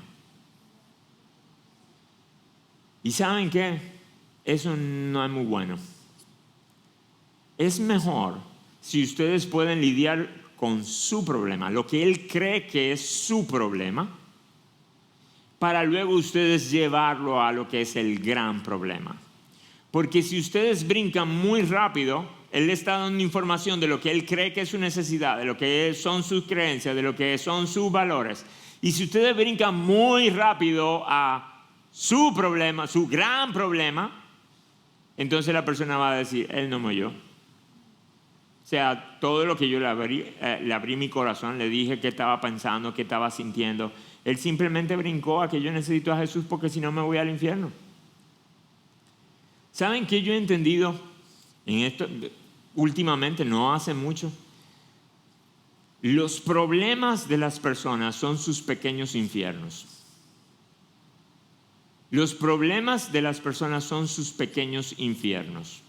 ¿Y saben qué? Eso no es muy bueno. Es mejor si ustedes pueden lidiar con su problema, lo que él cree que es su problema, para luego ustedes llevarlo a lo que es el gran problema. Porque si ustedes brincan muy rápido, él le está dando información de lo que él cree que es su necesidad, de lo que son sus creencias, de lo que son sus valores. Y si ustedes brincan muy rápido a su problema, su gran problema, entonces la persona va a decir, él no me oyó. O sea, todo lo que yo le abrí mi corazón, le dije qué estaba pensando, qué estaba sintiendo. Él simplemente brincó a que yo necesito a Jesús porque si no me voy al infierno. ¿Saben qué yo he entendido en esto últimamente, no hace mucho? Los problemas de las personas son sus pequeños infiernos. Los problemas de las personas son sus pequeños infiernos.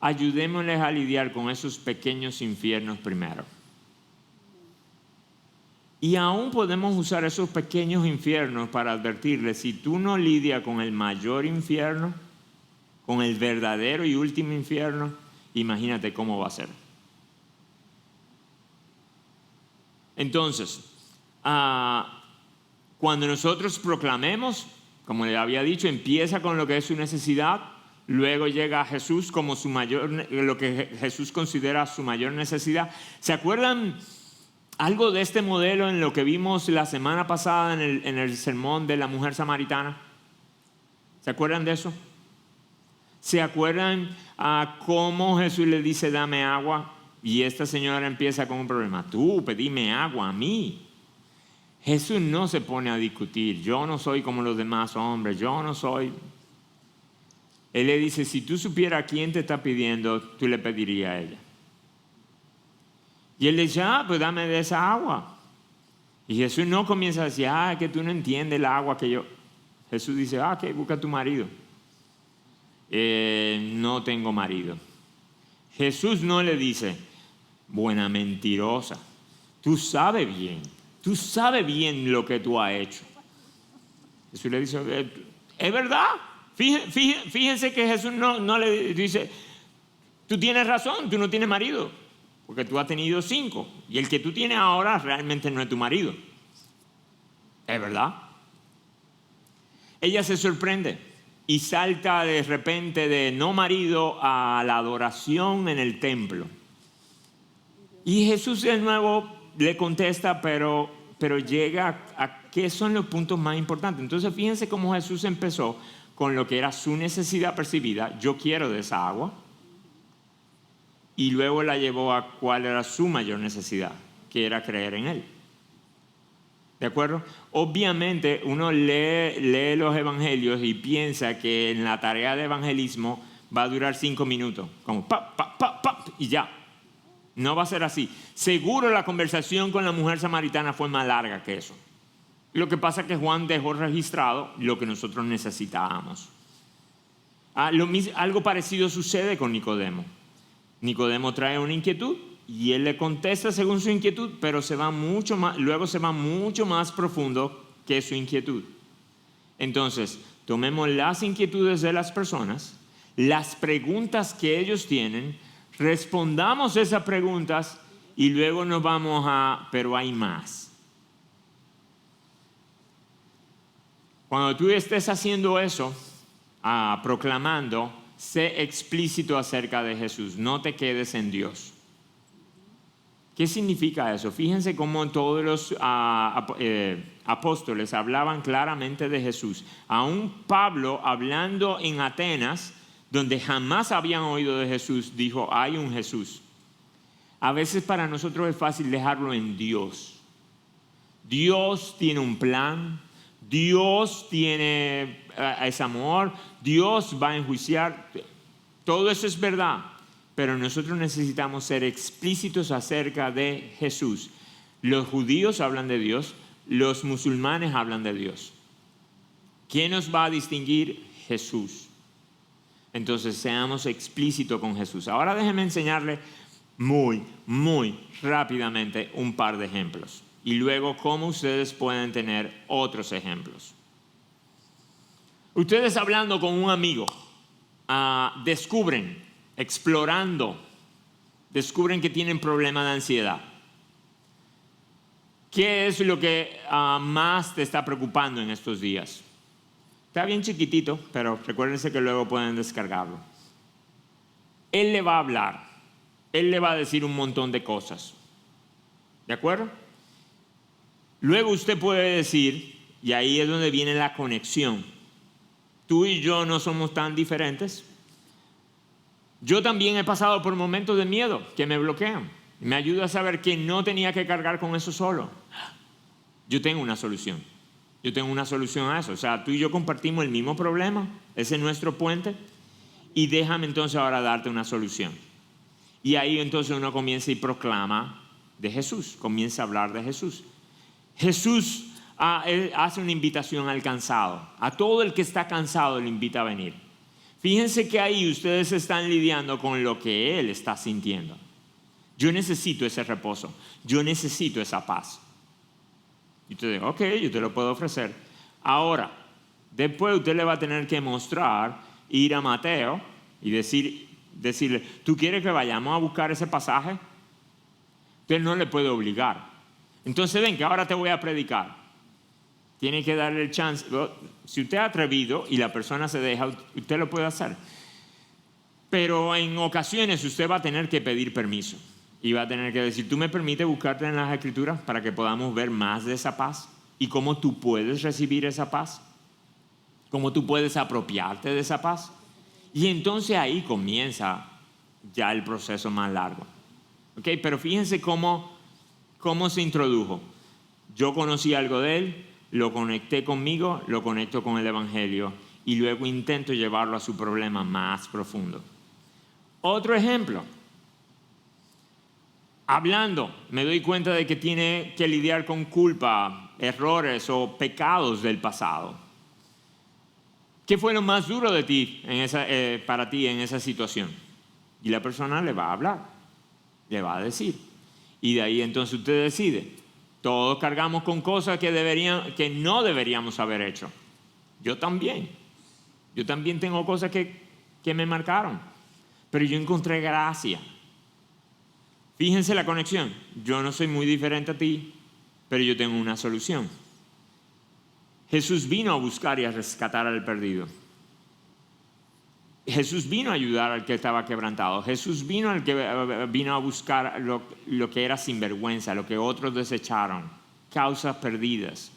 Ayudémosles a lidiar con esos pequeños infiernos primero. Y aún podemos usar esos pequeños infiernos para advertirles, si tú no lidias con el mayor infierno, con el verdadero y último infierno, imagínate cómo va a ser. Entonces, cuando nosotros proclamemos, como le había dicho, empieza con lo que es su necesidad. Luego llega a Jesús como lo que Jesús considera su mayor necesidad. ¿Se acuerdan algo de este modelo en lo que vimos la semana pasada en el sermón de la mujer samaritana? ¿Se acuerdan de eso? ¿Se acuerdan cómo Jesús le dice, dame agua? Y esta señora empieza con un problema. Tú pedime agua a mí. Jesús no se pone a discutir. Yo no soy como los demás hombres. Yo no soy... Él le dice, si tú supieras quién te está pidiendo, tú le pedirías a ella. Y él le dice, pues dame de esa agua. Y Jesús no comienza a decir, que tú no entiendes el agua que yo... Jesús dice, que busca a tu marido. No tengo marido. Jesús no le dice, buena mentirosa, tú sabes bien lo que tú has hecho. Jesús le dice, es verdad. Fíjense que Jesús no le dice, tú tienes razón, tú no tienes marido, porque tú has tenido 5, y el que tú tienes ahora realmente no es tu marido. Es verdad. Ella se sorprende y salta de repente de no marido a la adoración en el templo. Y Jesús de nuevo le contesta, pero pero llega a qué son los puntos más importantes. Entonces fíjense cómo Jesús empezó con lo que era su necesidad percibida, yo quiero de esa agua, y luego la llevó a cuál era su mayor necesidad, que era creer en Él. ¿De acuerdo? Obviamente uno lee los evangelios y piensa que en la tarea de evangelismo va a durar 5 minutos, como pa, pa, pa, pa, y ya. No va a ser así. Seguro la conversación con la mujer samaritana fue más larga que eso. Lo que pasa es que Juan dejó registrado lo que nosotros necesitábamos. Algo parecido sucede con Nicodemo. Nicodemo trae una inquietud y él le contesta según su inquietud, pero luego se va mucho más profundo que su inquietud. Entonces, tomemos las inquietudes de las personas, las preguntas que ellos tienen, respondamos esas preguntas y luego nos vamos pero hay más. Cuando tú estés haciendo eso, proclamando, sé explícito acerca de Jesús, no te quedes en Dios. ¿Qué significa eso? Fíjense cómo todos los apóstoles hablaban claramente de Jesús. Aún Pablo, hablando en Atenas, donde jamás habían oído de Jesús, dijo, hay un Jesús. A veces para nosotros es fácil dejarlo en Dios. Dios tiene un plan, Dios es amor, Dios va a enjuiciar. Todo eso es verdad. Pero nosotros necesitamos ser explícitos acerca de Jesús. Los judíos hablan de Dios, los musulmanes hablan de Dios. ¿Quién nos va a distinguir? Jesús. Entonces seamos explícitos con Jesús. Ahora déjenme enseñarle muy rápidamente un par de ejemplos. Y luego cómo ustedes pueden tener otros ejemplos. Ustedes hablando con un amigo, descubren que tienen problemas de ansiedad. ¿Qué es lo que más te está preocupando en estos días? Está bien chiquitito, pero recuérdense que luego pueden descargarlo. Él le va a hablar, él le va a decir un montón de cosas. ¿De acuerdo? Luego usted puede decir, y ahí es donde viene la conexión, tú y yo no somos tan diferentes. Yo también he pasado por momentos de miedo que me bloquean. Me ayuda a saber que no tenía que cargar con eso solo. Yo tengo una solución. Yo tengo una solución a eso. O sea, tú y yo compartimos el mismo problema. Ese es nuestro puente. Y déjame entonces ahora darte una solución. Y ahí entonces uno comienza y proclama de Jesús. Comienza a hablar de Jesús. Jesús hace una invitación al cansado. A todo el que está cansado le invita a venir. Fíjense que ahí ustedes están lidiando con lo que Él está sintiendo. Yo necesito ese reposo. Yo necesito esa paz. Y usted dice, ok, yo te lo puedo ofrecer. Ahora, después usted le va a tener que mostrar, ir a Mateo y decirle, ¿tú quieres que vayamos a buscar ese pasaje? Usted no le puede obligar. Entonces ven que ahora te voy a predicar. Tiene que darle el chance. Si usted es atrevido y la persona se deja, usted lo puede hacer. Pero en ocasiones usted va a tener que pedir permiso. Y va a tener que decir, ¿tú me permites buscarte en las Escrituras para que podamos ver más de esa paz? ¿Y cómo tú puedes recibir esa paz? ¿Cómo tú puedes apropiarte de esa paz? Y entonces ahí comienza ya el proceso más largo. ¿Ok? Pero fíjense cómo se introdujo. Yo conocí algo de Él, lo conecté conmigo, lo conecto con el Evangelio y luego intento llevarlo a su problema más profundo. Otro ejemplo. Hablando, me doy cuenta de que tiene que lidiar con culpa, errores o pecados del pasado. ¿Qué fue lo más duro de ti para ti en esa situación? Y la persona le va a hablar, le va a decir. Y de ahí entonces usted decide. Todos cargamos con cosas que no deberíamos haber hecho. Yo también. Yo también tengo cosas que me marcaron. Pero yo encontré gracia. Fíjense la conexión. Yo no soy muy diferente a ti, pero yo tengo una solución. Jesús vino a buscar y a rescatar al perdido. Jesús vino a ayudar al que estaba quebrantado. Jesús vino a buscar lo que era sinvergüenza, lo que otros desecharon. causas perdidas.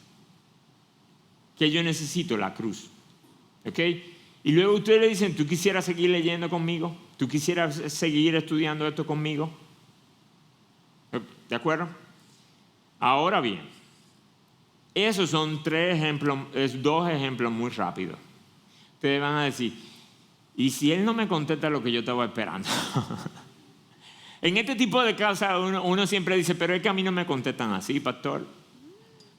Que yo necesito la cruz. ¿Ok? Y luego ustedes le dicen, ¿tú quisieras seguir leyendo conmigo? ¿Tú quisieras seguir estudiando esto conmigo? ¿De acuerdo? Ahora bien, esos son dos ejemplos muy rápidos. Ustedes van a decir, ¿y si él no me contesta lo que yo estaba esperando? En este tipo de casos uno siempre dice, pero es que a mí no me contestan así, pastor.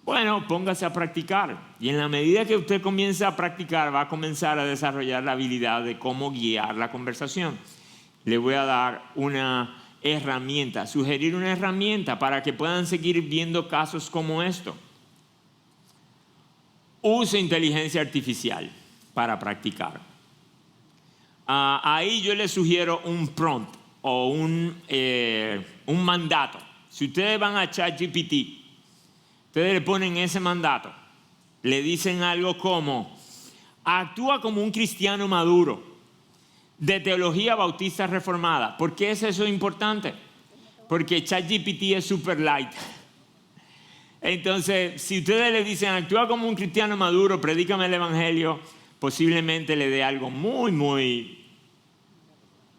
Bueno, póngase a practicar. Y en la medida que usted comience a practicar, va a comenzar a desarrollar la habilidad de cómo guiar la conversación. Le voy a dar una herramienta, sugerir una herramienta para que puedan seguir viendo casos como esto. Use inteligencia artificial para practicar. Ahí yo les sugiero un prompt o un mandato. Si ustedes van a ChatGPT, ustedes le ponen ese mandato, le dicen algo como, actúa como un cristiano maduro, de teología bautista reformada. ¿Por qué es eso importante? Porque ChatGPT es super light. Entonces, si ustedes le dicen, actúa como un cristiano maduro, predícame el evangelio, posiblemente le dé algo muy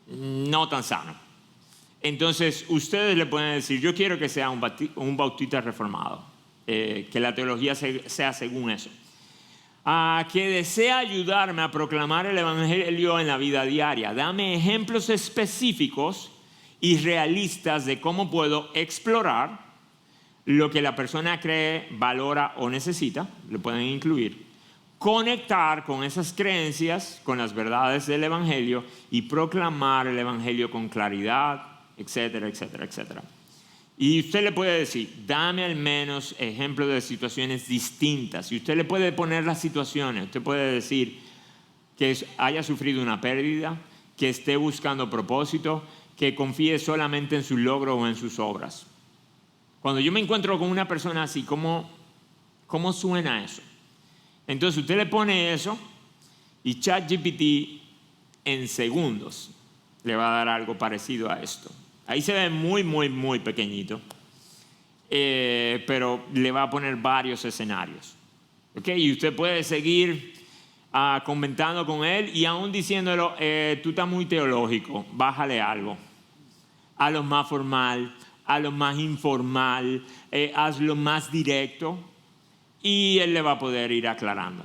no tan sano. Entonces, ustedes le pueden decir, yo quiero que sea un bautista reformado, que la teología sea según eso. Que desea ayudarme a proclamar el evangelio en la vida diaria. Dame ejemplos específicos y realistas de cómo puedo explorar lo que la persona cree, valora o necesita. Le pueden incluir. Conectar con esas creencias, con las verdades del evangelio y proclamar el evangelio con claridad, etcétera, etcétera, etcétera. Y usted le puede decir, dame al menos ejemplos de situaciones distintas. Y usted le puede poner las situaciones. Usted puede decir que haya sufrido una pérdida, que esté buscando propósito, que confíe solamente en su logro o en sus obras. Cuando yo me encuentro con una persona así, ¿cómo suena eso? Entonces usted le pone eso y ChatGPT en segundos le va a dar algo parecido a esto. Ahí se ve muy pequeñito, pero le va a poner varios escenarios. ¿Okay? Y usted puede seguir comentando con él y aún diciéndolo, tú estás muy teológico, bájale algo. A lo más formal, a lo más informal, hazlo más directo y él le va a poder ir aclarando.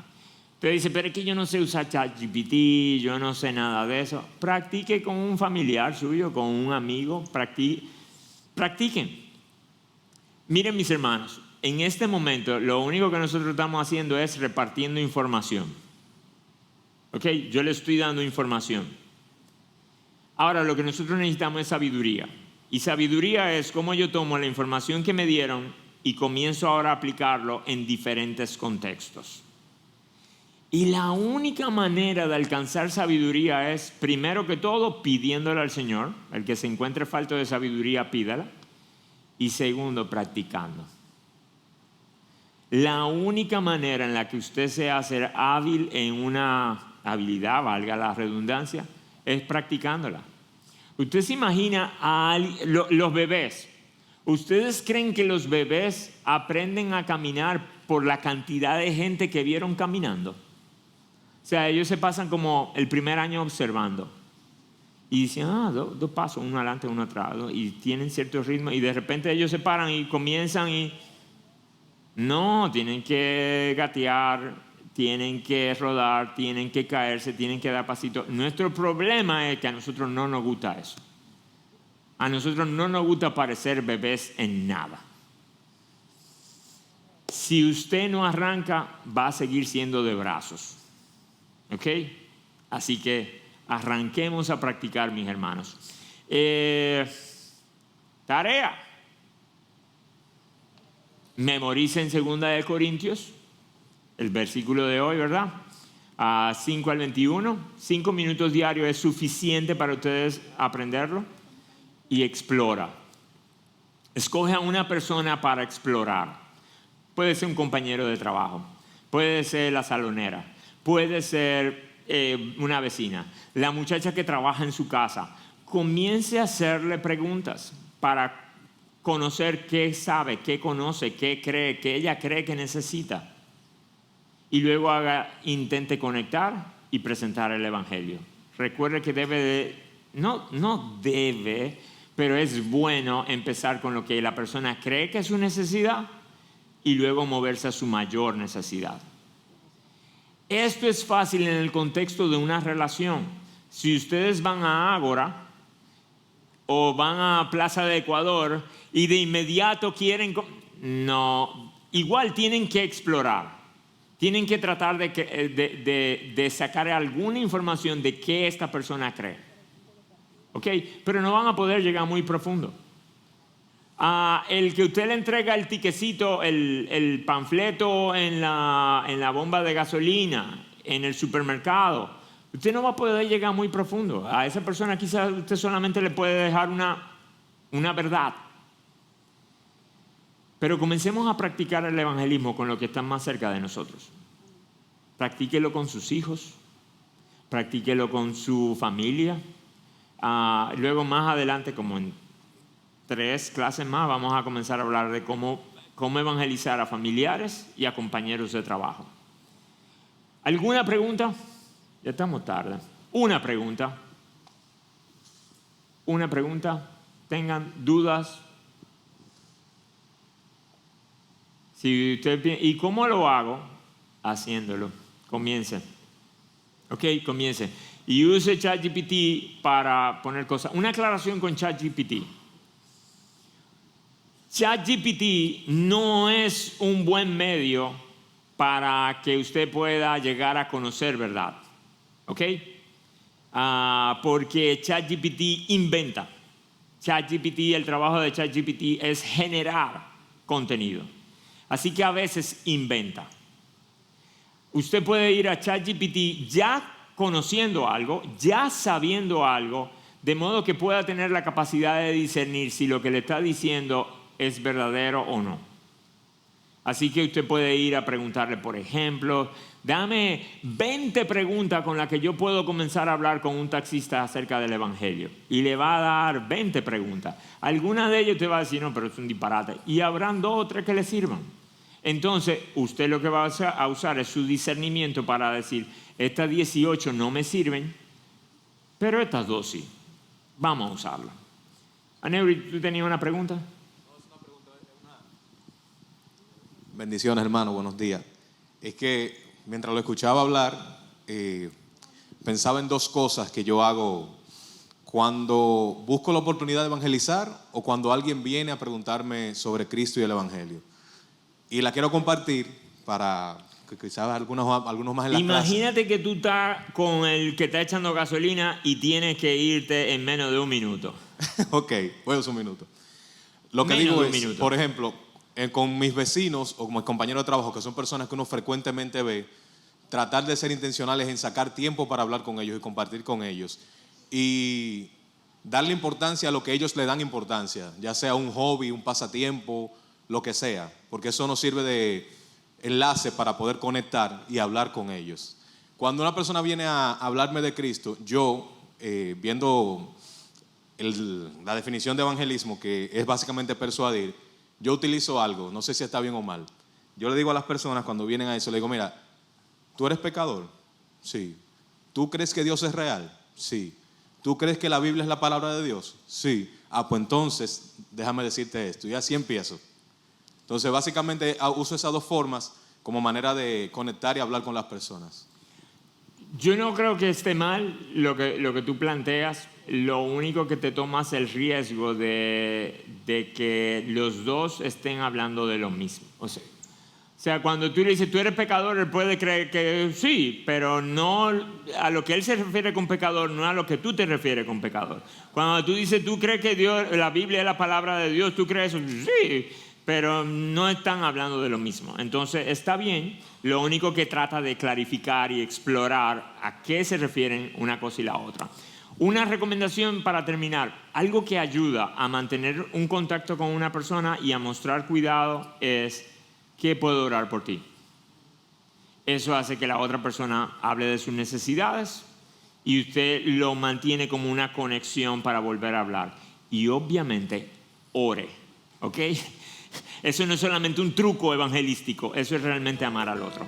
Usted dice, pero es que yo no sé usar ChatGPT, yo no sé nada de eso. Practique con un familiar suyo, con un amigo, practiquen. Miren mis hermanos, en este momento lo único que nosotros estamos haciendo es repartiendo información. ¿Ok? Yo le estoy dando información. Ahora lo que nosotros necesitamos es sabiduría. Y sabiduría es cómo yo tomo la información que me dieron y comienzo ahora a aplicarlo en diferentes contextos. Y la única manera de alcanzar sabiduría es, primero que todo, pidiéndole al Señor. El que se encuentre falto de sabiduría, pídala. Y segundo, practicando. La única manera en la que usted se hace hábil en una habilidad, valga la redundancia, es practicándola. Usted se imagina a los bebés. ¿Ustedes creen que los bebés aprenden a caminar por la cantidad de gente que vieron caminando? O sea, ellos se pasan como el primer año observando. Y dicen, dos pasos, uno adelante, uno atrás, ¿no? Y tienen cierto ritmo. Y de repente ellos se paran y comienzan y... No, tienen que gatear, tienen que rodar, tienen que caerse, tienen que dar pasitos. Nuestro problema es que a nosotros no nos gusta eso. A nosotros no nos gusta parecer bebés en nada. Si usted no arranca, va a seguir siendo de brazos. ¿Ok? Así que arranquemos a practicar, mis hermanos. Tarea. Memoricen 2 de Corintios, el versículo de hoy, ¿verdad? 5 al 21. 5 minutos diarios es suficiente para ustedes aprenderlo. Y explora. Escoge a una persona para explorar. Puede ser un compañero de trabajo. Puede ser la salonera. Puede ser una vecina. La muchacha que trabaja en su casa. Comience a hacerle preguntas para conocer qué sabe, qué conoce, qué cree, qué ella cree que necesita. Y luego intente conectar y presentar el Evangelio. Recuerde que no debe, pero es bueno empezar con lo que la persona cree que es su necesidad y luego moverse a su mayor necesidad. Esto es fácil en el contexto de una relación. Si ustedes van a Ágora o van a Plaza de Ecuador y de inmediato quieren... No, igual tienen que explorar. Tienen que tratar de sacar alguna información de qué esta persona cree. ¿Ok? Pero no van a poder llegar muy profundo. El que usted le entrega el tiquecito, el panfleto en la bomba de gasolina, en el supermercado, usted no va a poder llegar muy profundo. A esa persona quizás usted solamente le puede dejar una verdad. Pero comencemos a practicar el evangelismo con los que están más cerca de nosotros. Practíquelo con sus hijos, practíquelo con su familia. Luego más adelante, como en 3 clases más, vamos a comenzar a hablar de cómo evangelizar a familiares y a compañeros de trabajo. ¿Alguna pregunta? Ya estamos tarde. Una pregunta. ¿Tengan dudas? Si usted, ¿y cómo lo hago? Haciéndolo. Comience. Ok, comience. Y use ChatGPT para poner cosas. Una aclaración con ChatGPT. ChatGPT no es un buen medio para que usted pueda llegar a conocer verdad. ¿Ok? Porque ChatGPT inventa. El trabajo de ChatGPT es generar contenido. Así que a veces inventa. Usted puede ir a ChatGPT ya conociendo algo, ya sabiendo algo, de modo que pueda tener la capacidad de discernir si lo que le está diciendo es verdadero o no. Así que usted puede ir a preguntarle, por ejemplo, dame 20 preguntas con las que yo puedo comenzar a hablar con un taxista acerca del Evangelio. Y le va a dar 20 preguntas. Algunas de ellas te va a decir, no, pero es un disparate. Y habrán 2 o 3 que le sirvan. Entonces, usted lo que va a usar es su discernimiento para decir, estas 18 no me sirven, pero estas 2 sí. Vamos a usarlas. Aneuri, ¿tú tenías una pregunta? Bendiciones, hermano, buenos días. Es que mientras lo escuchaba hablar, pensaba en 2 cosas que yo hago cuando busco la oportunidad de evangelizar o cuando alguien viene a preguntarme sobre Cristo y el Evangelio. Y la quiero compartir para que quizás algunos más en la clase. Imagínate que tú estás con el que está echando gasolina y tienes que irte en menos de 1 minuto. Ok, voy a usar 1 minuto. Lo que digo es, por ejemplo, con mis vecinos o con mis compañeros de trabajo, que son personas que uno frecuentemente ve, tratar de ser intencionales en sacar tiempo para hablar con ellos y compartir con ellos. Y darle importancia a lo que ellos le dan importancia, ya sea un hobby, un pasatiempo, lo que sea, porque eso nos sirve de enlace para poder conectar y hablar con ellos. Cuando una persona viene a hablarme de Cristo, yo, viendo la definición de evangelismo, que es básicamente persuadir, yo utilizo algo, no sé si está bien o mal. Yo le digo a las personas cuando vienen a eso, le digo, mira, ¿tú eres pecador? Sí. ¿Tú crees que Dios es real? Sí. ¿Tú crees que la Biblia es la palabra de Dios? Sí. Pues entonces, déjame decirte esto, y así empiezo. Entonces, básicamente uso esas 2 formas como manera de conectar y hablar con las personas. Yo no creo que esté mal lo que tú planteas. Lo único que te tomas el riesgo de que los 2 estén hablando de lo mismo. O sea, cuando tú le dices, tú eres pecador, él puede creer que sí, pero no a lo que él se refiere con pecador, no a lo que tú te refieres con pecador. Cuando tú dices, tú crees que la Biblia es la palabra de Dios, tú crees eso, sí, pero no están hablando de lo mismo. Entonces, está bien, lo único que trata de clarificar y explorar a qué se refieren una cosa y la otra. Una recomendación para terminar, algo que ayuda a mantener un contacto con una persona y a mostrar cuidado es que puedo orar por ti. Eso hace que la otra persona hable de sus necesidades y usted lo mantiene como una conexión para volver a hablar. Y obviamente, ore. ¿ok? Eso no es solamente un truco evangelístico, eso es realmente amar al otro.